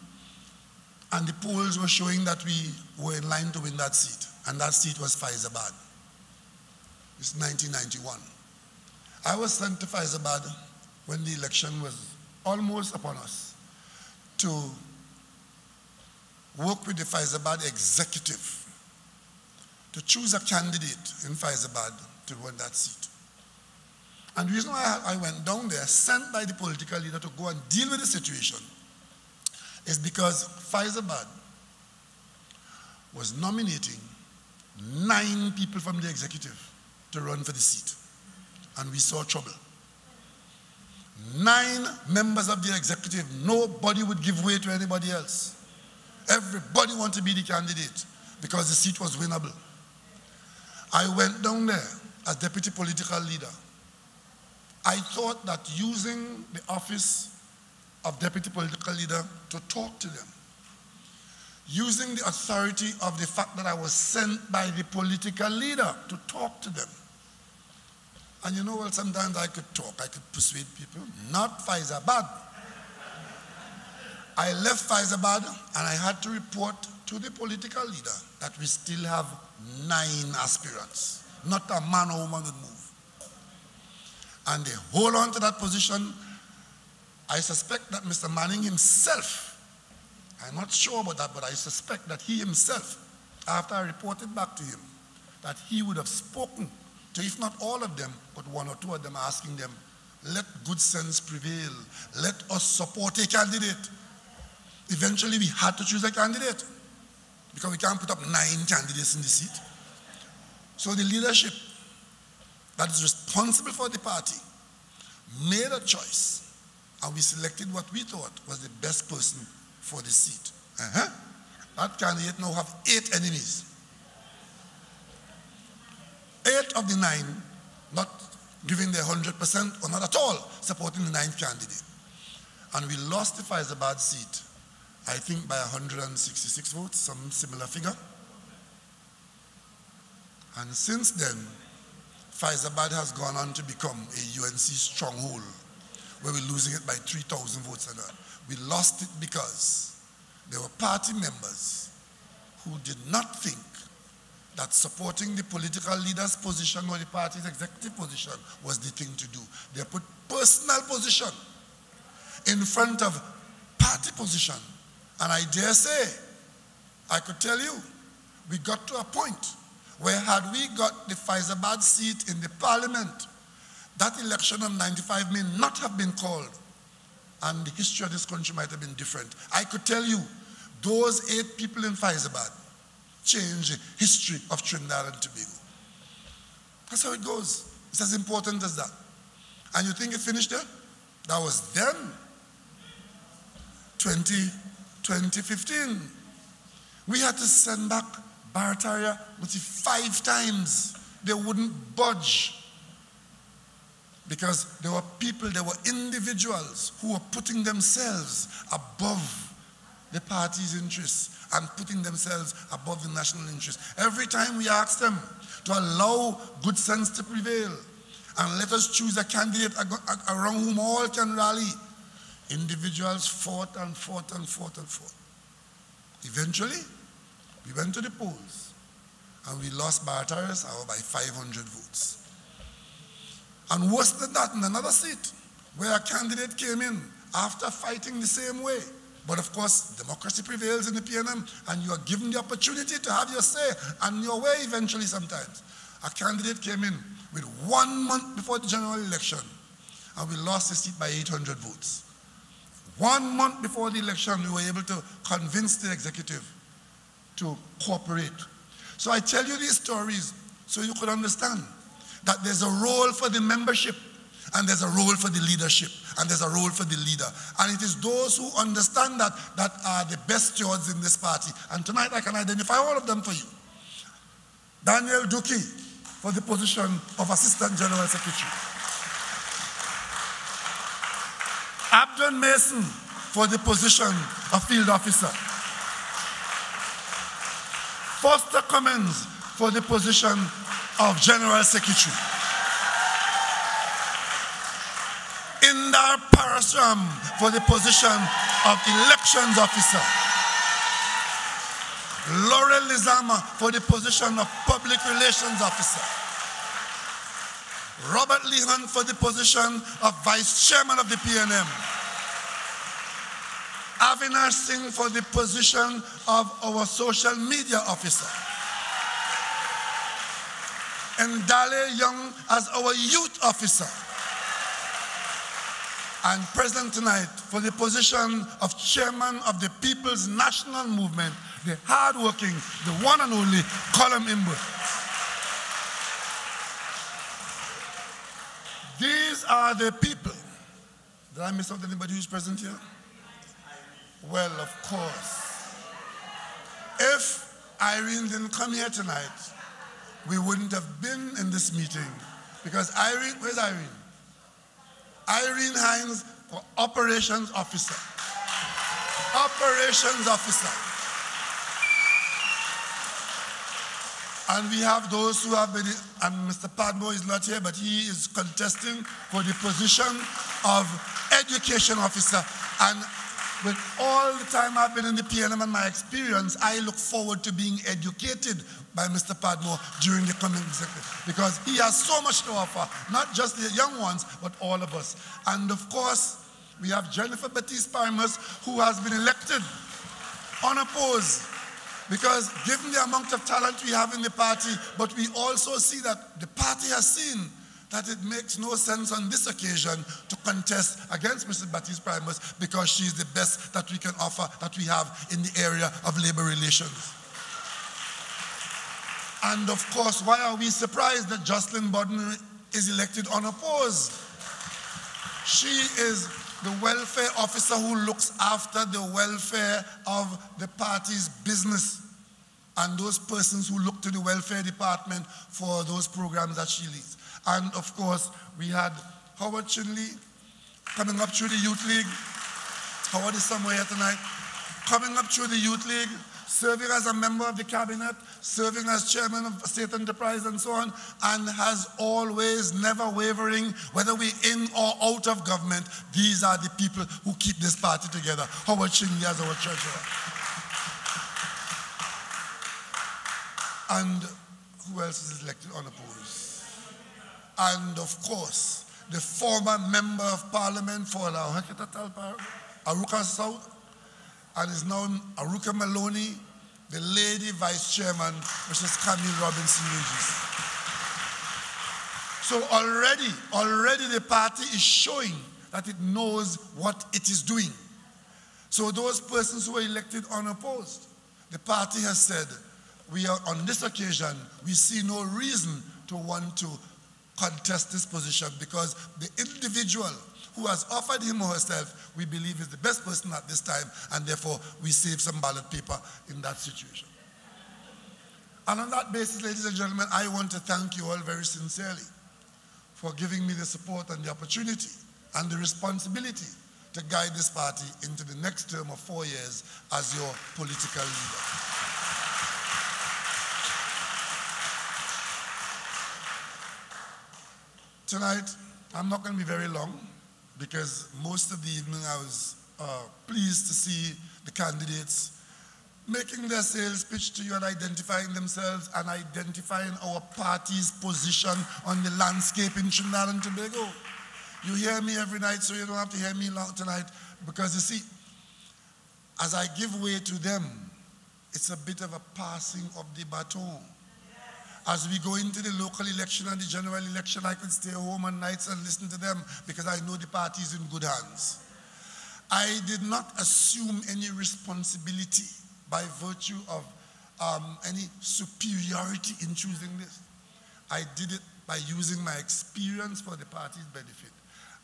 and the polls were showing that we were in line to win that seat, and that seat was Faizabad. It's 1991. I was sent to Faizabad when the election was almost upon us to work with the Faizabad executive to choose a candidate in Faizabad to win that seat. And the reason why I went down there, sent by the political leader to go and deal with the situation, is because Faizabad was nominating 9 people from the executive to run for the seat. And we saw trouble. 9 members of the executive, nobody would give way to anybody else. Everybody wanted to be the candidate because the seat was winnable. I went down there as deputy political leader. I thought that using the office of deputy political leader to talk to them, using the authority of the fact that I was sent by the political leader to talk to them. And you know what, sometimes I could talk, I could persuade people, not Faizabad. I left Faizabad and I had to report to the political leader that we still have 9 aspirants. Not a man or woman would move. And they hold on to that position. I suspect that Mr. Manning himself, I'm not sure about that, but I suspect that he himself, after I reported back to him, that he would have spoken to, if not all of them, but 1 or 2 of them, asking them, let good sense prevail. Let us support a candidate. Eventually, we had to choose a candidate because we can't put up 9 candidates in the seat. So the leadership that is responsible for the party made a choice, and we selected what we thought was the best person for the seat. That candidate now have 8 enemies. 8 of the 9 not giving their 100% or not at all supporting the 9th candidate. And we lost the Faizabad seat, I think by 166 votes, some similar figure. And since then, Faizabad has gone on to become a UNC stronghold, where we're losing it by 3,000 votes and that. We lost it because there were party members who did not think that supporting the political leader's position or the party's executive position was the thing to do. They put personal position in front of party position. And I dare say, I could tell you, we got to a point where had we got the Faizabad seat in the parliament, that election of 95 may not have been called, and the history of this country might have been different. I could tell you, those 8 people in Faizabad changed the history of Trinidad and Tobago. That's how it goes. It's as important as that. And you think it finished there? That was then. 2015. We had to send back Barataria with 5 times. They wouldn't budge. Because there were people, there were individuals who were putting themselves above the party's interests and putting themselves above the national interest. Every time we asked them to allow good sense to prevail and let us choose a candidate around whom all can rally, individuals fought and fought and fought and fought. Eventually, we went to the polls and we lost Barataria's hour by 500 votes. And worse than that, in another seat, where a candidate came in after fighting the same way. But of course, democracy prevails in the PNM, and you are given the opportunity to have your say and your way eventually sometimes. A candidate came in with 1 month before the general election, and we lost the seat by 800 votes. 1 month before the election, we were able to convince the executive to cooperate. So I tell you these stories so you could understand that there's a role for the membership, and there's a role for the leadership, and there's a role for the leader. And it is those who understand that that are the best stewards in this party. And tonight I can identify all of them for you. Daniel Duki for the position of Assistant General Secretary. Abdon Mason for the position of Field Officer. Foster Cummins for the position of General Secretary. Indar Parasram for the position of Elections Officer. Laurel Lizama for the position of Public Relations Officer. Robert Lehan for the position of Vice Chairman of the PNM. Avinash Singh for the position of our Social Media Officer. And Dale Young as our Youth Officer. And present tonight for the position of Chairman of the People's National Movement, the hardworking, the one and only Colum Imber. These are the people. Did I miss out anybody who's present here? Well, of course. If Irene didn't come here tonight, we wouldn't have been in this meeting. Because Irene, where's Irene? Irene Hines for Operations Officer. Operations Officer. And we have those who have been, and Mr. Padmore is not here, but he is contesting for the position of Education Officer. And with all the time I've been in the PNM and my experience, I look forward to being educated by Mr. Padmore during the coming executive, because he has so much to offer, not just the young ones, but all of us. And of course, we have Jennifer Baptiste Parmos, who has been elected unopposed, because given the amount of talent we have in the party, but we also see that the party has seen that it makes no sense on this occasion to contest against Mrs. Baptiste Parmos, because she's the best that we can offer, that we have in the area of labor relations. And of course, why are we surprised that Jocelyn Bodden is elected unopposed? She is the welfare officer who looks after the welfare of the party's business and those persons who look to the welfare department for those programs that she leads. And of course, we had Howard Chinley coming up through the Youth League. Howard is somewhere here tonight. Coming up through the Youth League, serving as a member of the cabinet, serving as chairman of state enterprise and so on, and has always, never wavering, whether we're in or out of government, these are the people who keep this party together. Howard Chinley as our treasurer. And who else is elected unopposed? And of course, the former member of parliament for Horquetta Talpa, Aruka South, and is now Aruka Maloney, the lady vice chairman, Mrs. Camille Robinson Regis. So already the party is showing that it knows what it is doing. So those persons who are elected unopposed, the party has said, we are on this occasion, we see no reason to want to contest this position, because the individual who has offered him or herself, we believe is the best person at this time, and therefore we save some ballot paper in that situation. And on that basis, ladies and gentlemen, I want to thank you all very sincerely for giving me the support and the opportunity and the responsibility to guide this party into the next term of 4 years as your political leader. Tonight, I'm not going to be very long, because most of the evening I was pleased to see the candidates making their sales pitch to you and identifying themselves and identifying our party's position on the landscape in Trinidad and Tobago. You hear me every night, so you don't have to hear me long tonight, because you see, as I give way to them, it's a bit of a passing of the baton. As we go into the local election and the general election, I could stay home on nights and listen to them, because I know the party is in good hands. I did not assume any responsibility by virtue of any superiority in choosing this. I did it by using my experience for the party's benefit.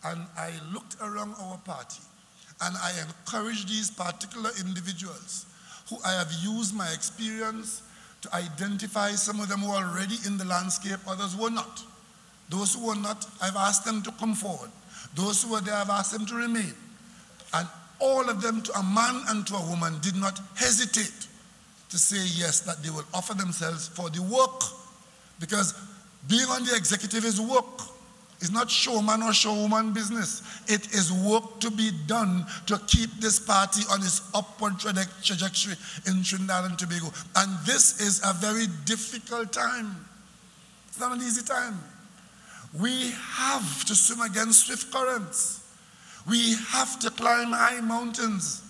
And I looked around our party, and I encouraged these particular individuals who I have used my experience to identify. Some of them who are already in the landscape, others were not. Those who were not, I've asked them to come forward. Those who were there, I've asked them to remain. And all of them, to a man and to a woman, did not hesitate to say yes, that they will offer themselves for the work. Because Being on the executive is work. It's not showman or showwoman business. It is work to be done to keep this party on its upward trajectory in Trinidad and Tobago. And this is a very difficult time. It's not an easy time. We have to swim against swift currents. We have to climb high mountains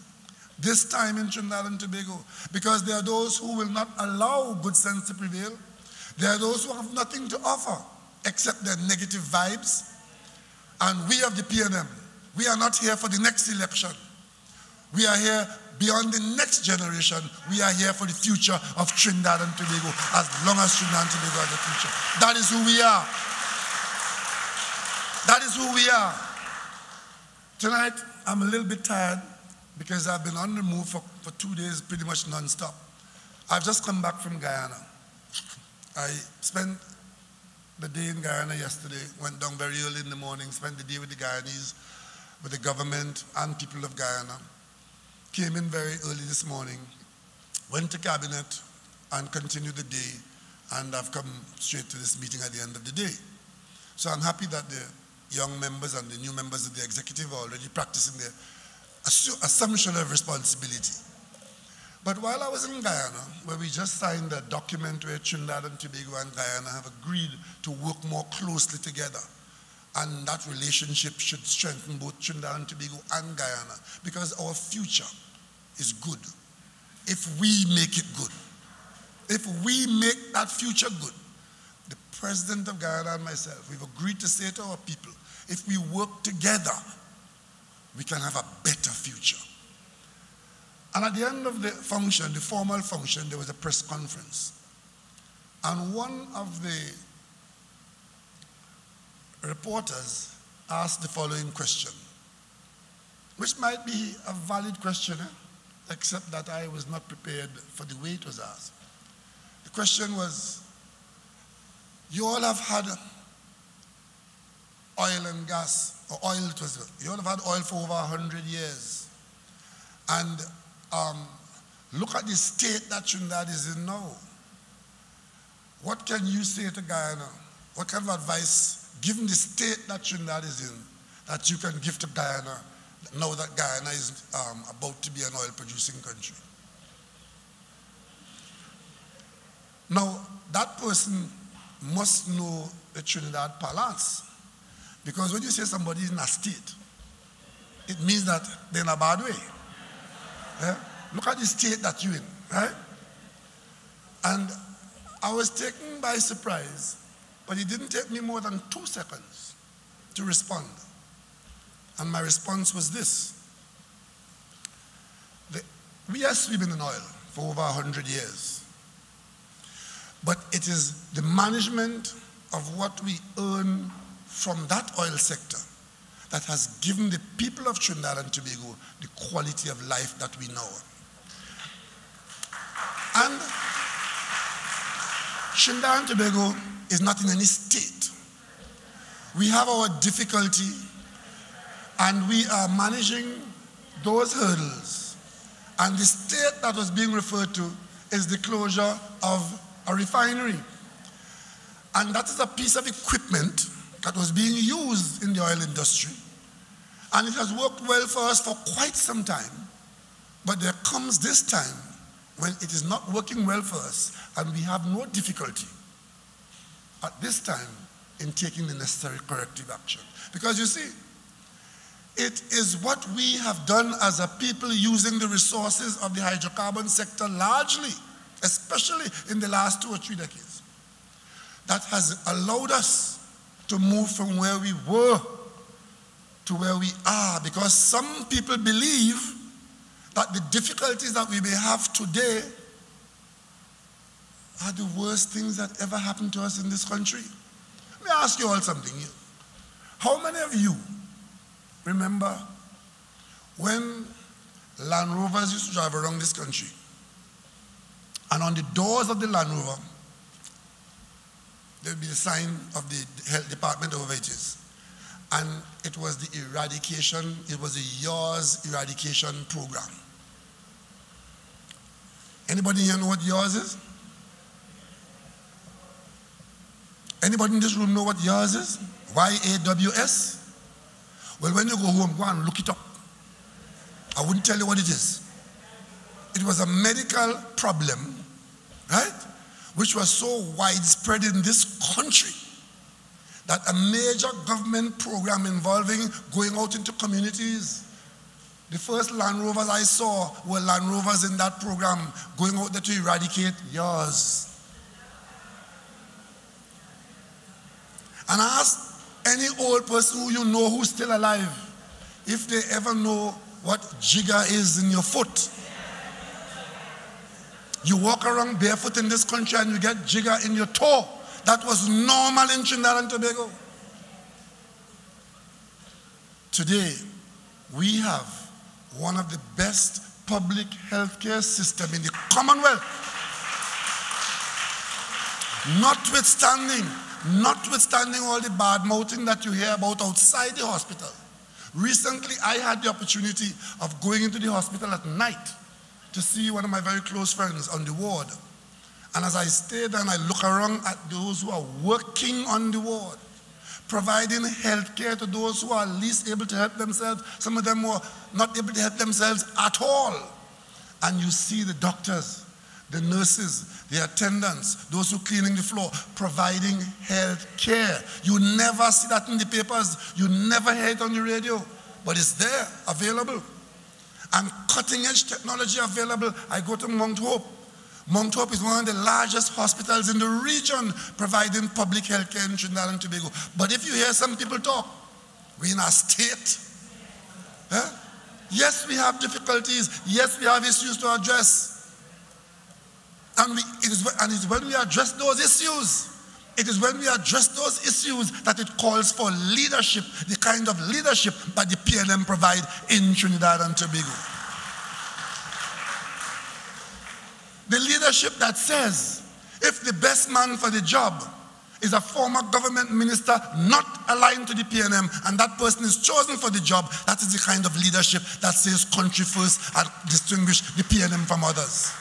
this time in Trinidad and Tobago, because there are those who will not allow good sense to prevail. There are those who have nothing to offer except their negative vibes. And we of the PNM, we are not here for the next election. We are here beyond the next generation. We are here for the future of Trinidad and Tobago, as long as Trinidad and Tobago has a future. That is who we are. That is who we are. Tonight, I'm a little bit tired because I've been on the move for 2 days, pretty much non-stop. I've just come back from Guyana. I spent the day in Guyana yesterday, went down very early in the morning, spent the day with the Guyanese, with the government and people of Guyana. Came in very early this morning, went to cabinet and continued the day, and I've come straight to this meeting at the end of the day. So I'm happy that the young members and the new members of the executive are already practicing their assumption of responsibility. But while I was in Guyana, where we just signed a document where Trinidad and Tobago and Guyana have agreed to work more closely together, and that relationship should strengthen both Trinidad and Tobago and Guyana, because our future is good if we make it good. If we make that future good, the president of Guyana and myself, we've agreed to say to our people, if we work together, we can have a better future. And at the end of the function, the formal function, there was a press conference. And one of the reporters asked the following question, which might be a valid question, except that I was not prepared for the way it was asked. The question was, you all have had oil and gas, or oil, you all have had oil for over 100 years. And look at the state that Trinidad is in now. What can you say to Guyana? What kind of advice, given the state that Trinidad is in, that you can give to Guyana now that Guyana is about to be an oil-producing country? Now, that person must know the Trinidad parlance, because when you say somebody is in a state, it means that they're in a bad way. Yeah? Look at the state that you're in, right? And I was taken by surprise, but it didn't take me more than 2 seconds to respond. And my response was this. We are swimming in oil for over 100 years. But it is the management of what we earn from that oil sector that has given the people of Trinidad and Tobago the quality of life that we know. And Trinidad and Tobago is not in any state. We have our difficulty, and we are managing those hurdles. And the state that was being referred to is the closure of a refinery. And that is a piece of equipment that was being used in the oil industry. And it has worked well for us for quite some time. But there comes this time when it is not working well for us, and we have no difficulty at this time in taking the necessary corrective action. Because you see, it is what we have done as a people using the resources of the hydrocarbon sector largely, especially in the last 2 or 3 decades, that has allowed us to move from where we were to where we are. Because some people believe that the difficulties that we may have today are the worst things that ever happened to us in this country. Let me ask you all something. How many of you remember when Land Rovers used to drive around this country, and on the doors of the Land Rover, there would be the sign of the Health Department over it is. And it was the eradication, it was a yaws eradication program. Anybody here know what yaws is? Anybody in this room know what YAWS is? Y-A-W-S? Well, when you go home, go and look it up. I wouldn't tell you what it is. It was a medical problem, right, which was so widespread in this country that a major government program involving going out into communities. The first Land Rovers I saw were Land Rovers in that program going out there to eradicate YAWS. And I asked any old person who you know who's still alive if they ever know what jigger is in your foot. You walk around barefoot in this country and you get jigger in your toe. That was normal in Trinidad and Tobago. Today, we have one of the best public healthcare systems in the Commonwealth. Notwithstanding all the bad mouthing that you hear about outside the hospital. Recently, I had the opportunity of going into the hospital at night to see one of my very close friends on the ward. And as I stayed and I look around at those who are working on the ward, providing health care to those who are least able to help themselves, some of them were not able to help themselves at all. And you see the doctors, the nurses, the attendants, those who are cleaning the floor, providing health care. You never see that in the papers. You never hear it on the radio. But it's there, available. And cutting-edge technology available. I go to Mount Hope. Mount Hope is one of the largest hospitals in the region providing public health care in Trinidad and Tobago. But if you hear some people talk, we're in a state. Yes, we have difficulties. Yes, we have issues to address. And it's when we address those issues, that it calls for leadership, the kind of leadership that the PNM provide in Trinidad and Tobago. The leadership that says, if the best man for the job is a former government minister not aligned to the PNM, and that person is chosen for the job, that is the kind of leadership that says country first and distinguish the PNM from others.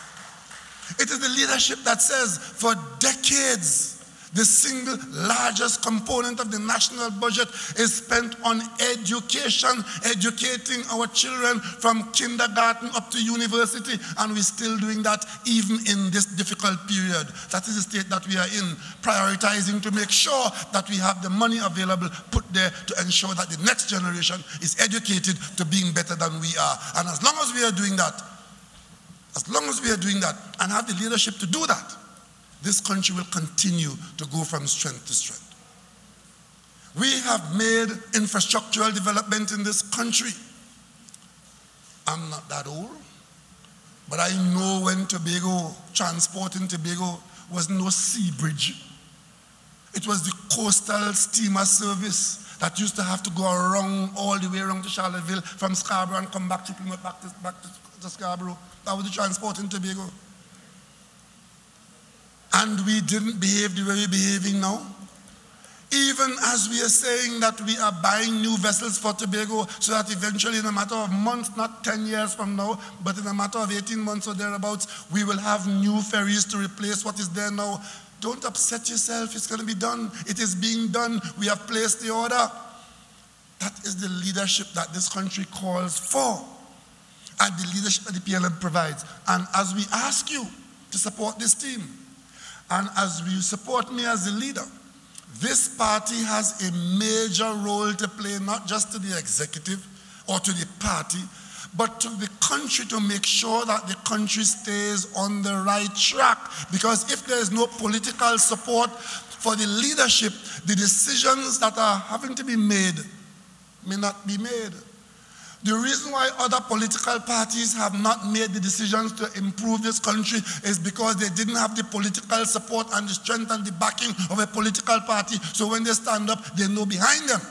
It is the leadership that says, for decades, the single largest component of the national budget is spent on education, educating our children from kindergarten up to university, and we're still doing that even in this difficult period. That is the state that we are in, prioritizing to make sure that we have the money available put there to ensure that the next generation is educated to being better than we are. And as long as we are doing that, and have the leadership to do that, this country will continue to go from strength to strength. We have made infrastructural development in this country. I'm not that old, but I know when transport in Tobago was no sea bridge. It was the coastal steamer service that used to have to go around all the way around to Charlottesville from Scarborough and come back to Plymouth, back to Scarborough. That was the transport in Tobago. And we didn't behave the way we're behaving now. Even as we are saying that we are buying new vessels for Tobago so that eventually in a matter of months, not 10 years from now, but in a matter of 18 months or thereabouts, we will have new ferries to replace what is there now. Don't upset yourself, it's going to be done. It is being done. We have placed the order. That is the leadership that this country calls for, and the leadership that the PNM provides. And as we ask you to support this team, and as you support me as the leader, this party has a major role to play, not just to the executive or to the party, but to the country, to make sure that the country stays on the right track. Because if there is no political support for the leadership, the decisions that are having to be made may not be made. The reason why other political parties have not made the decisions to improve this country is because they didn't have the political support and the strength and the backing of a political party. So when they stand up, they know behind them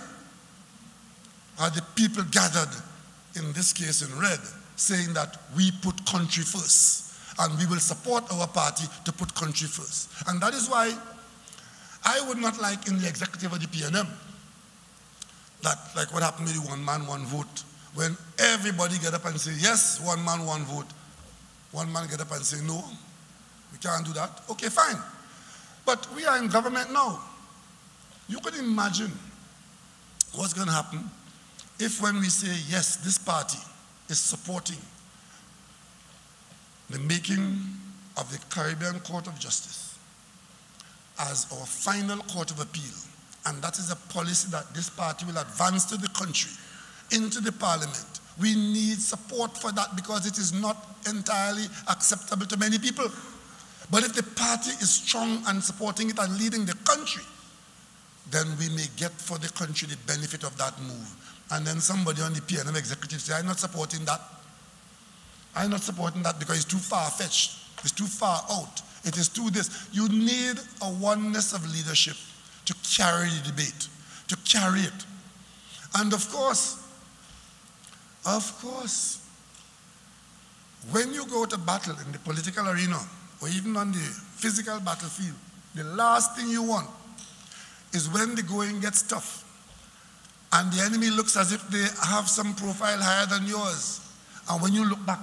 are the people gathered, in this case in red, saying that we put country first and we will support our party to put country first. And that is why I would not like in the executive of the PNM that, like what happened with the one man, one vote, when everybody get up and say, yes, one man, one vote. One man get up and say, no, we can't do that. Okay, fine. But we are in government now. You could imagine what's going to happen if when we say, yes, this party is supporting the making of the Caribbean Court of Justice as our final court of appeal, and that is a policy that this party will advance to the country, into the parliament. We need support for that because it is not entirely acceptable to many people. But if the party is strong and supporting it and leading the country, then we may get for the country the benefit of that move. And then somebody on the PNM executive say, I'm not supporting that. I'm not supporting that because it's too far-fetched. It's too far out. It is too this. You need a oneness of leadership to carry the debate, to carry it. And of course, when you go to battle in the political arena, or even on the physical battlefield, the last thing you want is when the going gets tough and the enemy looks as if they have some profile higher than yours. And when you look back,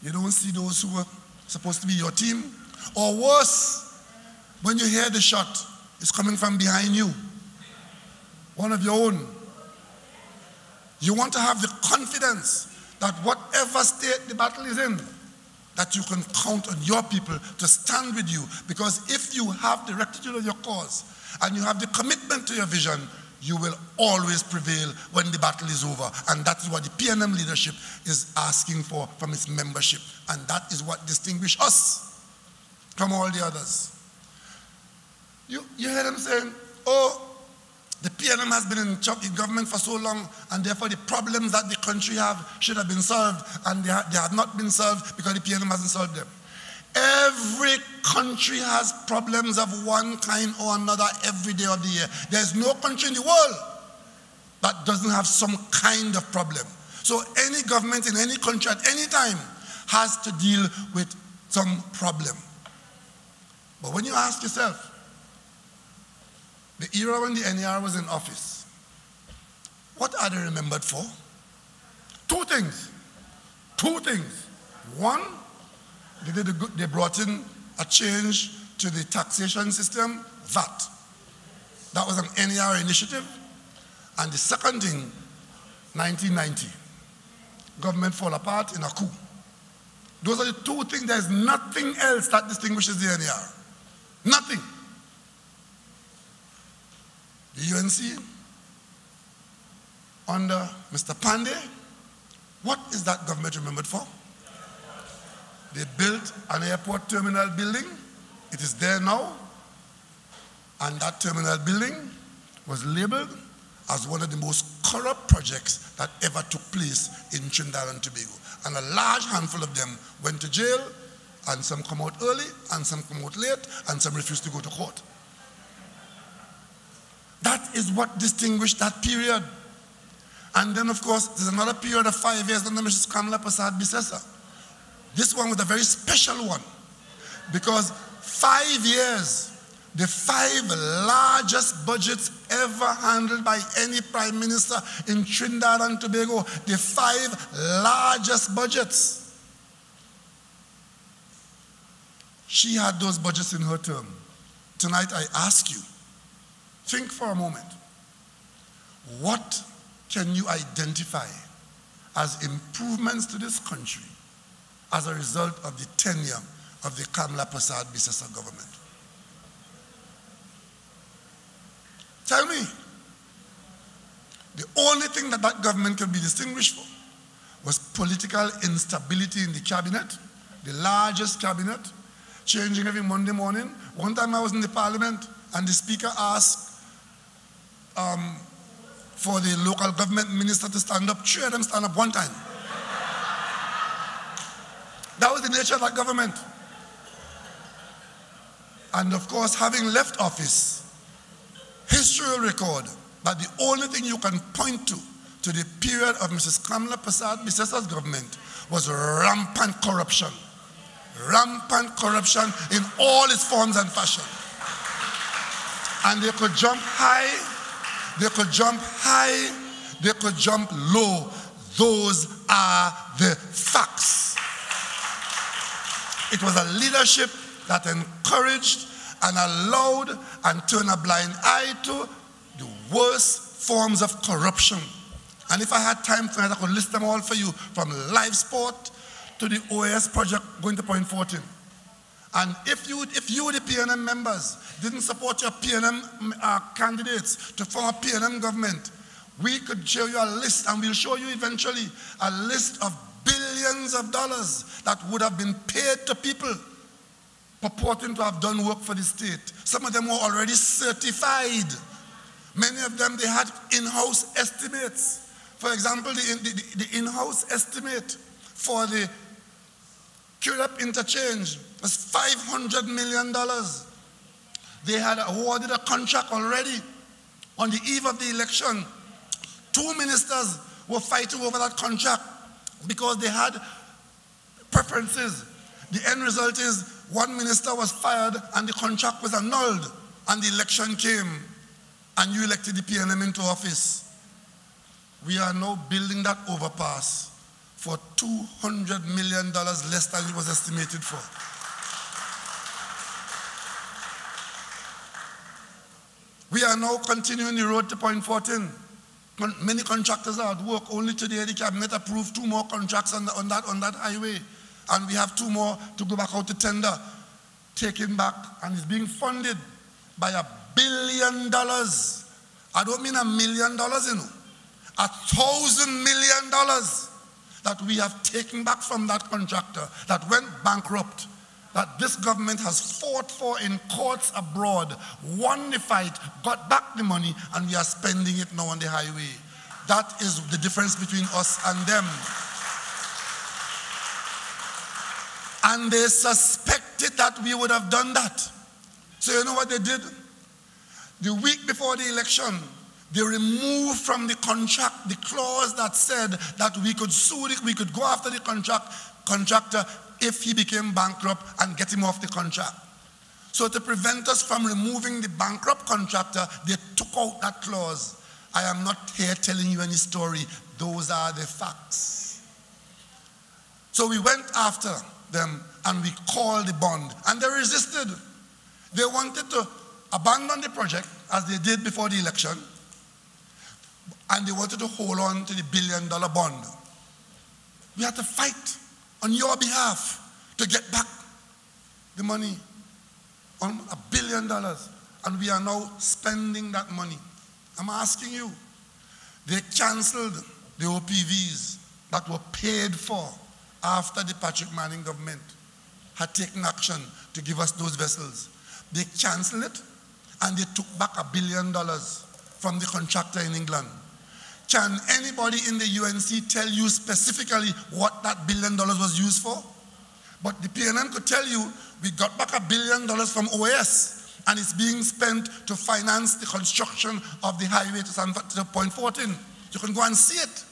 you don't see those who were supposed to be your team. Or worse, when you hear the shot, it's coming from behind you, one of your own. You want to have the confidence that whatever state the battle is in, that you can count on your people to stand with you. Because if you have the rectitude of your cause and you have the commitment to your vision, you will always prevail when the battle is over. And that is what the PNM leadership is asking for from its membership. And that is what distinguishes us from all the others. You hear them saying, oh, the PNM has been in government for so long, and therefore the problems that the country should have been solved, and they have not been solved because the PNM hasn't solved them. Every country has problems of one kind or another every day of the year. There's no country in the world that doesn't have some kind of problem. So any government in any country at any time has to deal with some problem. But when you ask yourself, the era when the NER was in office, what are they remembered for? Two things. One, they brought in a change to the taxation system, VAT. That was an NER initiative. And the second thing, 1990, government fall apart in a coup. Those are the two things. There's nothing else that distinguishes the NER. Nothing. The UNC, under Mr. Pandey, what is that government remembered for? They built an airport terminal building. It is there now. And that terminal building was labeled as one of the most corrupt projects that ever took place in Trinidad and Tobago. And a large handful of them went to jail, and some come out early, and some come out late, and some refused to go to court. That is what distinguished that period. And then, of course, there's another period of 5 years under Mrs. Kamala Prasad Bisesa. This one was a very special one because 5 years, the 5 largest budgets ever handled by any prime minister in Trinidad and Tobago, the 5 largest budgets. She had those budgets in her term. Tonight I ask you, think for a moment. What can you identify as improvements to this country as a result of the tenure of the Kamala Prasad Bisesa government? Tell me. The only thing that that government can be distinguished for was political instability in the cabinet, the largest cabinet, changing every Monday morning. One time I was in the parliament and the speaker asked for the local government minister to stand up. 3 of them stand up one time. That was the nature of that government. And of course, having left office, history will record that the only thing you can point to the period of Mrs. Kamala Prasad Bisesa's government was rampant corruption. Rampant corruption in all its forms and fashion. And they could jump high, they could jump high, they could jump low. Those are the facts. It was a leadership that encouraged and allowed and turned a blind eye to the worst forms of corruption. And if I had time for it, I could list them all for you, from live sport to the OAS project going to Point 14. And if you, the PNM members, didn't support your PNM candidates to form a PNM government, we could show you a list, and we'll show you eventually a list of billions of dollars that would have been paid to people purporting to have done work for the state. Some of them were already certified. Many of them, they had in-house estimates. For example, the in-house estimate for the Curep interchange was $500 million. They had awarded a contract already on the eve of the election. 2 ministers were fighting over that contract because they had preferences. The end result is one minister was fired and the contract was annulled, and the election came and you elected the PNM into office. We are now building that overpass for $200 million less than it was estimated for. We are now continuing the road to Point 14. Many contractors are at work. Only today the cabinet approved 2 more contracts on that highway. And we have 2 more to go back out to tender, taken back, and it's being funded by $1 billion. I don't mean $1 million, you know. $1,000 million that we have taken back from that contractor that went bankrupt, that this government has fought for in courts abroad, won the fight, got back the money, and we are spending it now on the highway. That is the difference between us and them. And they suspected that we would have done that. So you know what they did? The week before the election, they removed from the contract the clause that said that we could sue, we could go after the contractor if he became bankrupt and get him off the contract. So to prevent us from removing the bankrupt contractor, they took out that clause. I am not here telling you any story. Those are the facts. So we went after them and we called the bond, and they resisted. They wanted to abandon the project as they did before the election, and they wanted to hold on to the $1 billion bond. We had to fight on your behalf to get back the money, on $1 billion, and we are now spending that money. I'm asking you, they canceled the OPVs that were paid for after the Patrick Manning government had taken action to give us those vessels. They canceled it, and they took back $1 billion from the contractor in England. Can anybody in the UNC tell you specifically what that $1 billion was used for? But the PNM could tell you, we got back $1 billion from OAS, and it's being spent to finance the construction of the highway to Point 14. You can go and see it.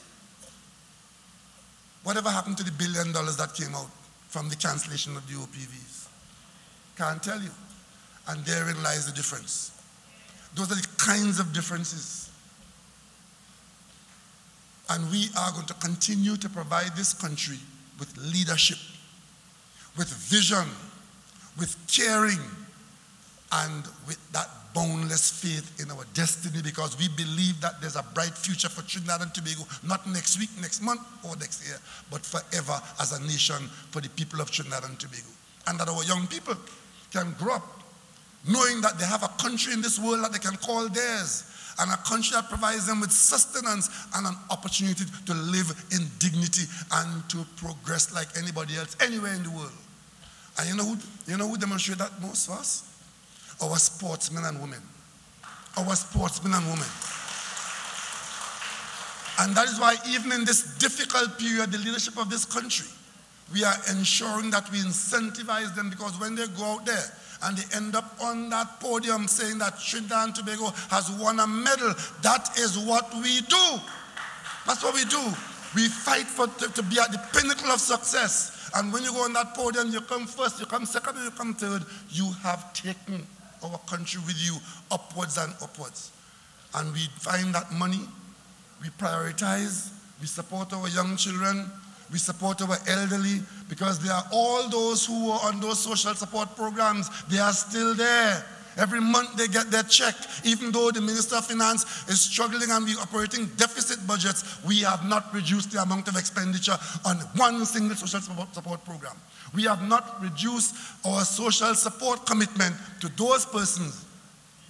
Whatever happened to the $1 billion that came out from the cancellation of the OPVs? Can't tell you. And therein lies the difference. Those are the kinds of differences. And we are going to continue to provide this country with leadership, with vision, with caring, and with that boundless faith in our destiny, because we believe that there's a bright future for Trinidad and Tobago, not next week, next month, or next year, but forever as a nation for the people of Trinidad and Tobago. And that our young people can grow up knowing that they have a country in this world that they can call theirs, and a country that provides them with sustenance and an opportunity to live in dignity and to progress like anybody else anywhere in the world. And you know who demonstrated that most for us? Our sportsmen and women. Our sportsmen and women. And that is why even in this difficult period, the leadership of this country, we are ensuring that we incentivize them, because when they go out there and they end up on that podium saying that Trinidad and Tobago has won a medal, that is what we do. That's what we do. We fight to be at the pinnacle of success. And when you go on that podium, you come first, you come second, and you come third. You have taken our country with you upwards and upwards. And we find that money, we prioritize, we support our young children, We support our elderly because there are all those who are on those social support programs. They are still there. Every month they get their check. Even though the Minister of Finance is struggling and we're operating deficit budgets, we have not reduced the amount of expenditure on one single social support program. We have not reduced our social support commitment to those persons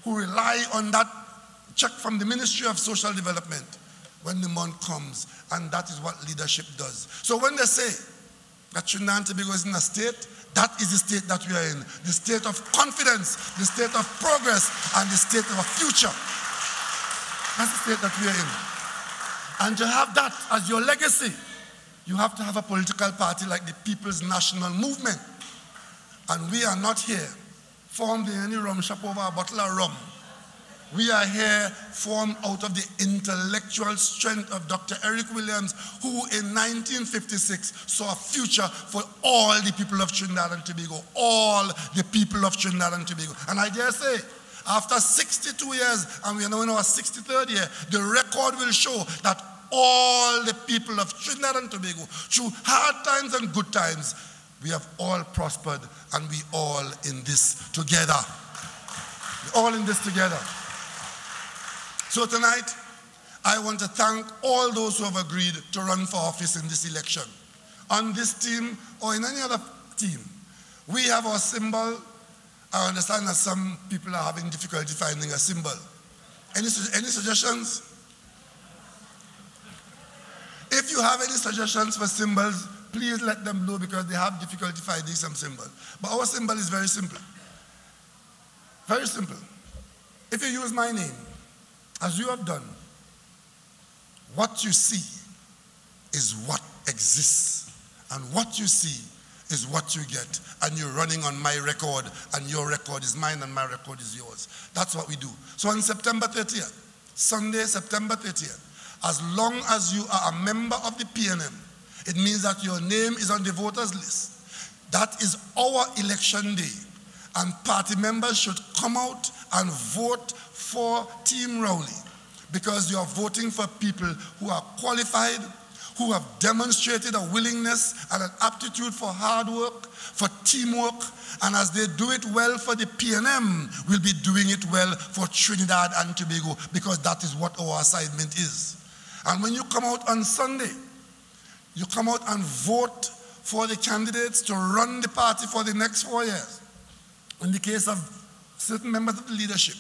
who rely on that check from the Ministry of Social Development when the month comes. And that is what leadership does. So when they say that Trinidad and Tobago is in a state, that is the state that we are in. The state of confidence, the state of progress, and the state of a future. That's the state that we are in. And to have that as your legacy, you have to have a political party like the People's National Movement. And we are not here formed in any rum shop over a bottle of rum. We are here formed out of the intellectual strength of Dr. Eric Williams, who in 1956 saw a future for all the people of Trinidad and Tobago, all the people of Trinidad and Tobago. And I dare say, after 62 years, and we are now in our 63rd year, the record will show that all the people of Trinidad and Tobago, through hard times and good times, we have all prospered, and we all in this together. We're all in this together. So tonight, I want to thank all those who have agreed to run for office in this election. On this team or in any other team, we have our symbol. I understand that some people are having difficulty finding a symbol. Any suggestions? If you have any suggestions for symbols, please let them know because they have difficulty finding some symbol. But our symbol is very simple. Very simple. If you use my name, as you have done, what you see is what exists. And what you see is what you get. And you're running on my record, and your record is mine, and my record is yours. That's what we do. So on September 30th, Sunday, September 30th, as long as you are a member of the PNM, it means that your name is on the voters list. That is our election day. And party members should come out and vote for Team Rowley, because you are voting for people who are qualified, who have demonstrated a willingness and an aptitude for hard work, for teamwork, and as they do it well for the PNM, we'll be doing it well for Trinidad and Tobago, because that is what our assignment is. And when you come out on Sunday, you come out and vote for the candidates to run the party for the next 4 years. In the case of certain members of the leadership,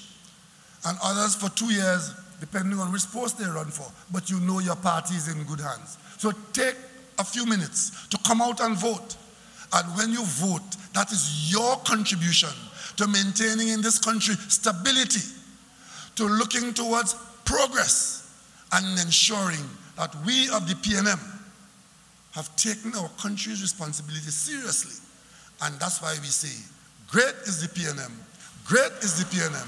and others for 2 years, depending on which post they run for. But you know your party is in good hands. So take a few minutes to come out and vote. And when you vote, that is your contribution to maintaining in this country stability, to looking towards progress, and ensuring that we of the PNM have taken our country's responsibility seriously. And that's why we say, great is the PNM, great is the PNM,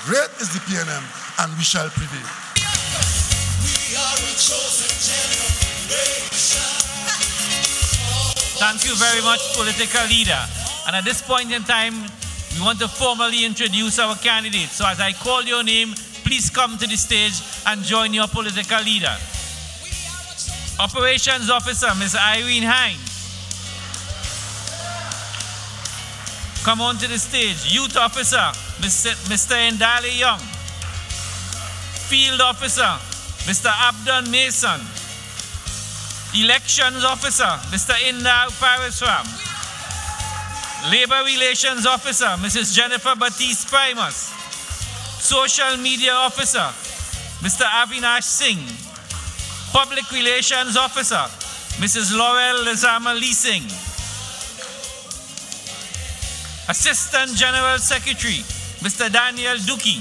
great is the PNM, and we shall prevail. We are a chosen generation. Thank you very much, political leader. And at this point in time, we want to formally introduce our candidates. So as I call your name, please come to the stage and join your political leader. Operations Officer, Ms. Irene Hines. Come on to the stage. Youth Officer, Mr. Ndale Young. Field Officer, Mr. Abdon Mason. Elections Officer, Mr. Indar Parisram. Labor Relations Officer, Mrs. Jennifer Batiste Primus. Social Media Officer, Mr. Avinash Singh. Public Relations Officer, Mrs. Laurel Lezama Leasing. Assistant General Secretary, Mr. Daniel Duki.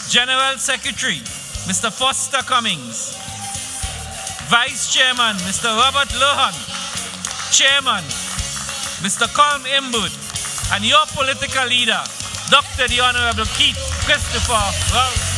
General Secretary, Mr. Foster Cummings. Vice Chairman, Mr. Robert Lohan. Chairman, Mr. Colm Imbud. And your political leader, Dr. the Honorable Keith Christopher Rowley.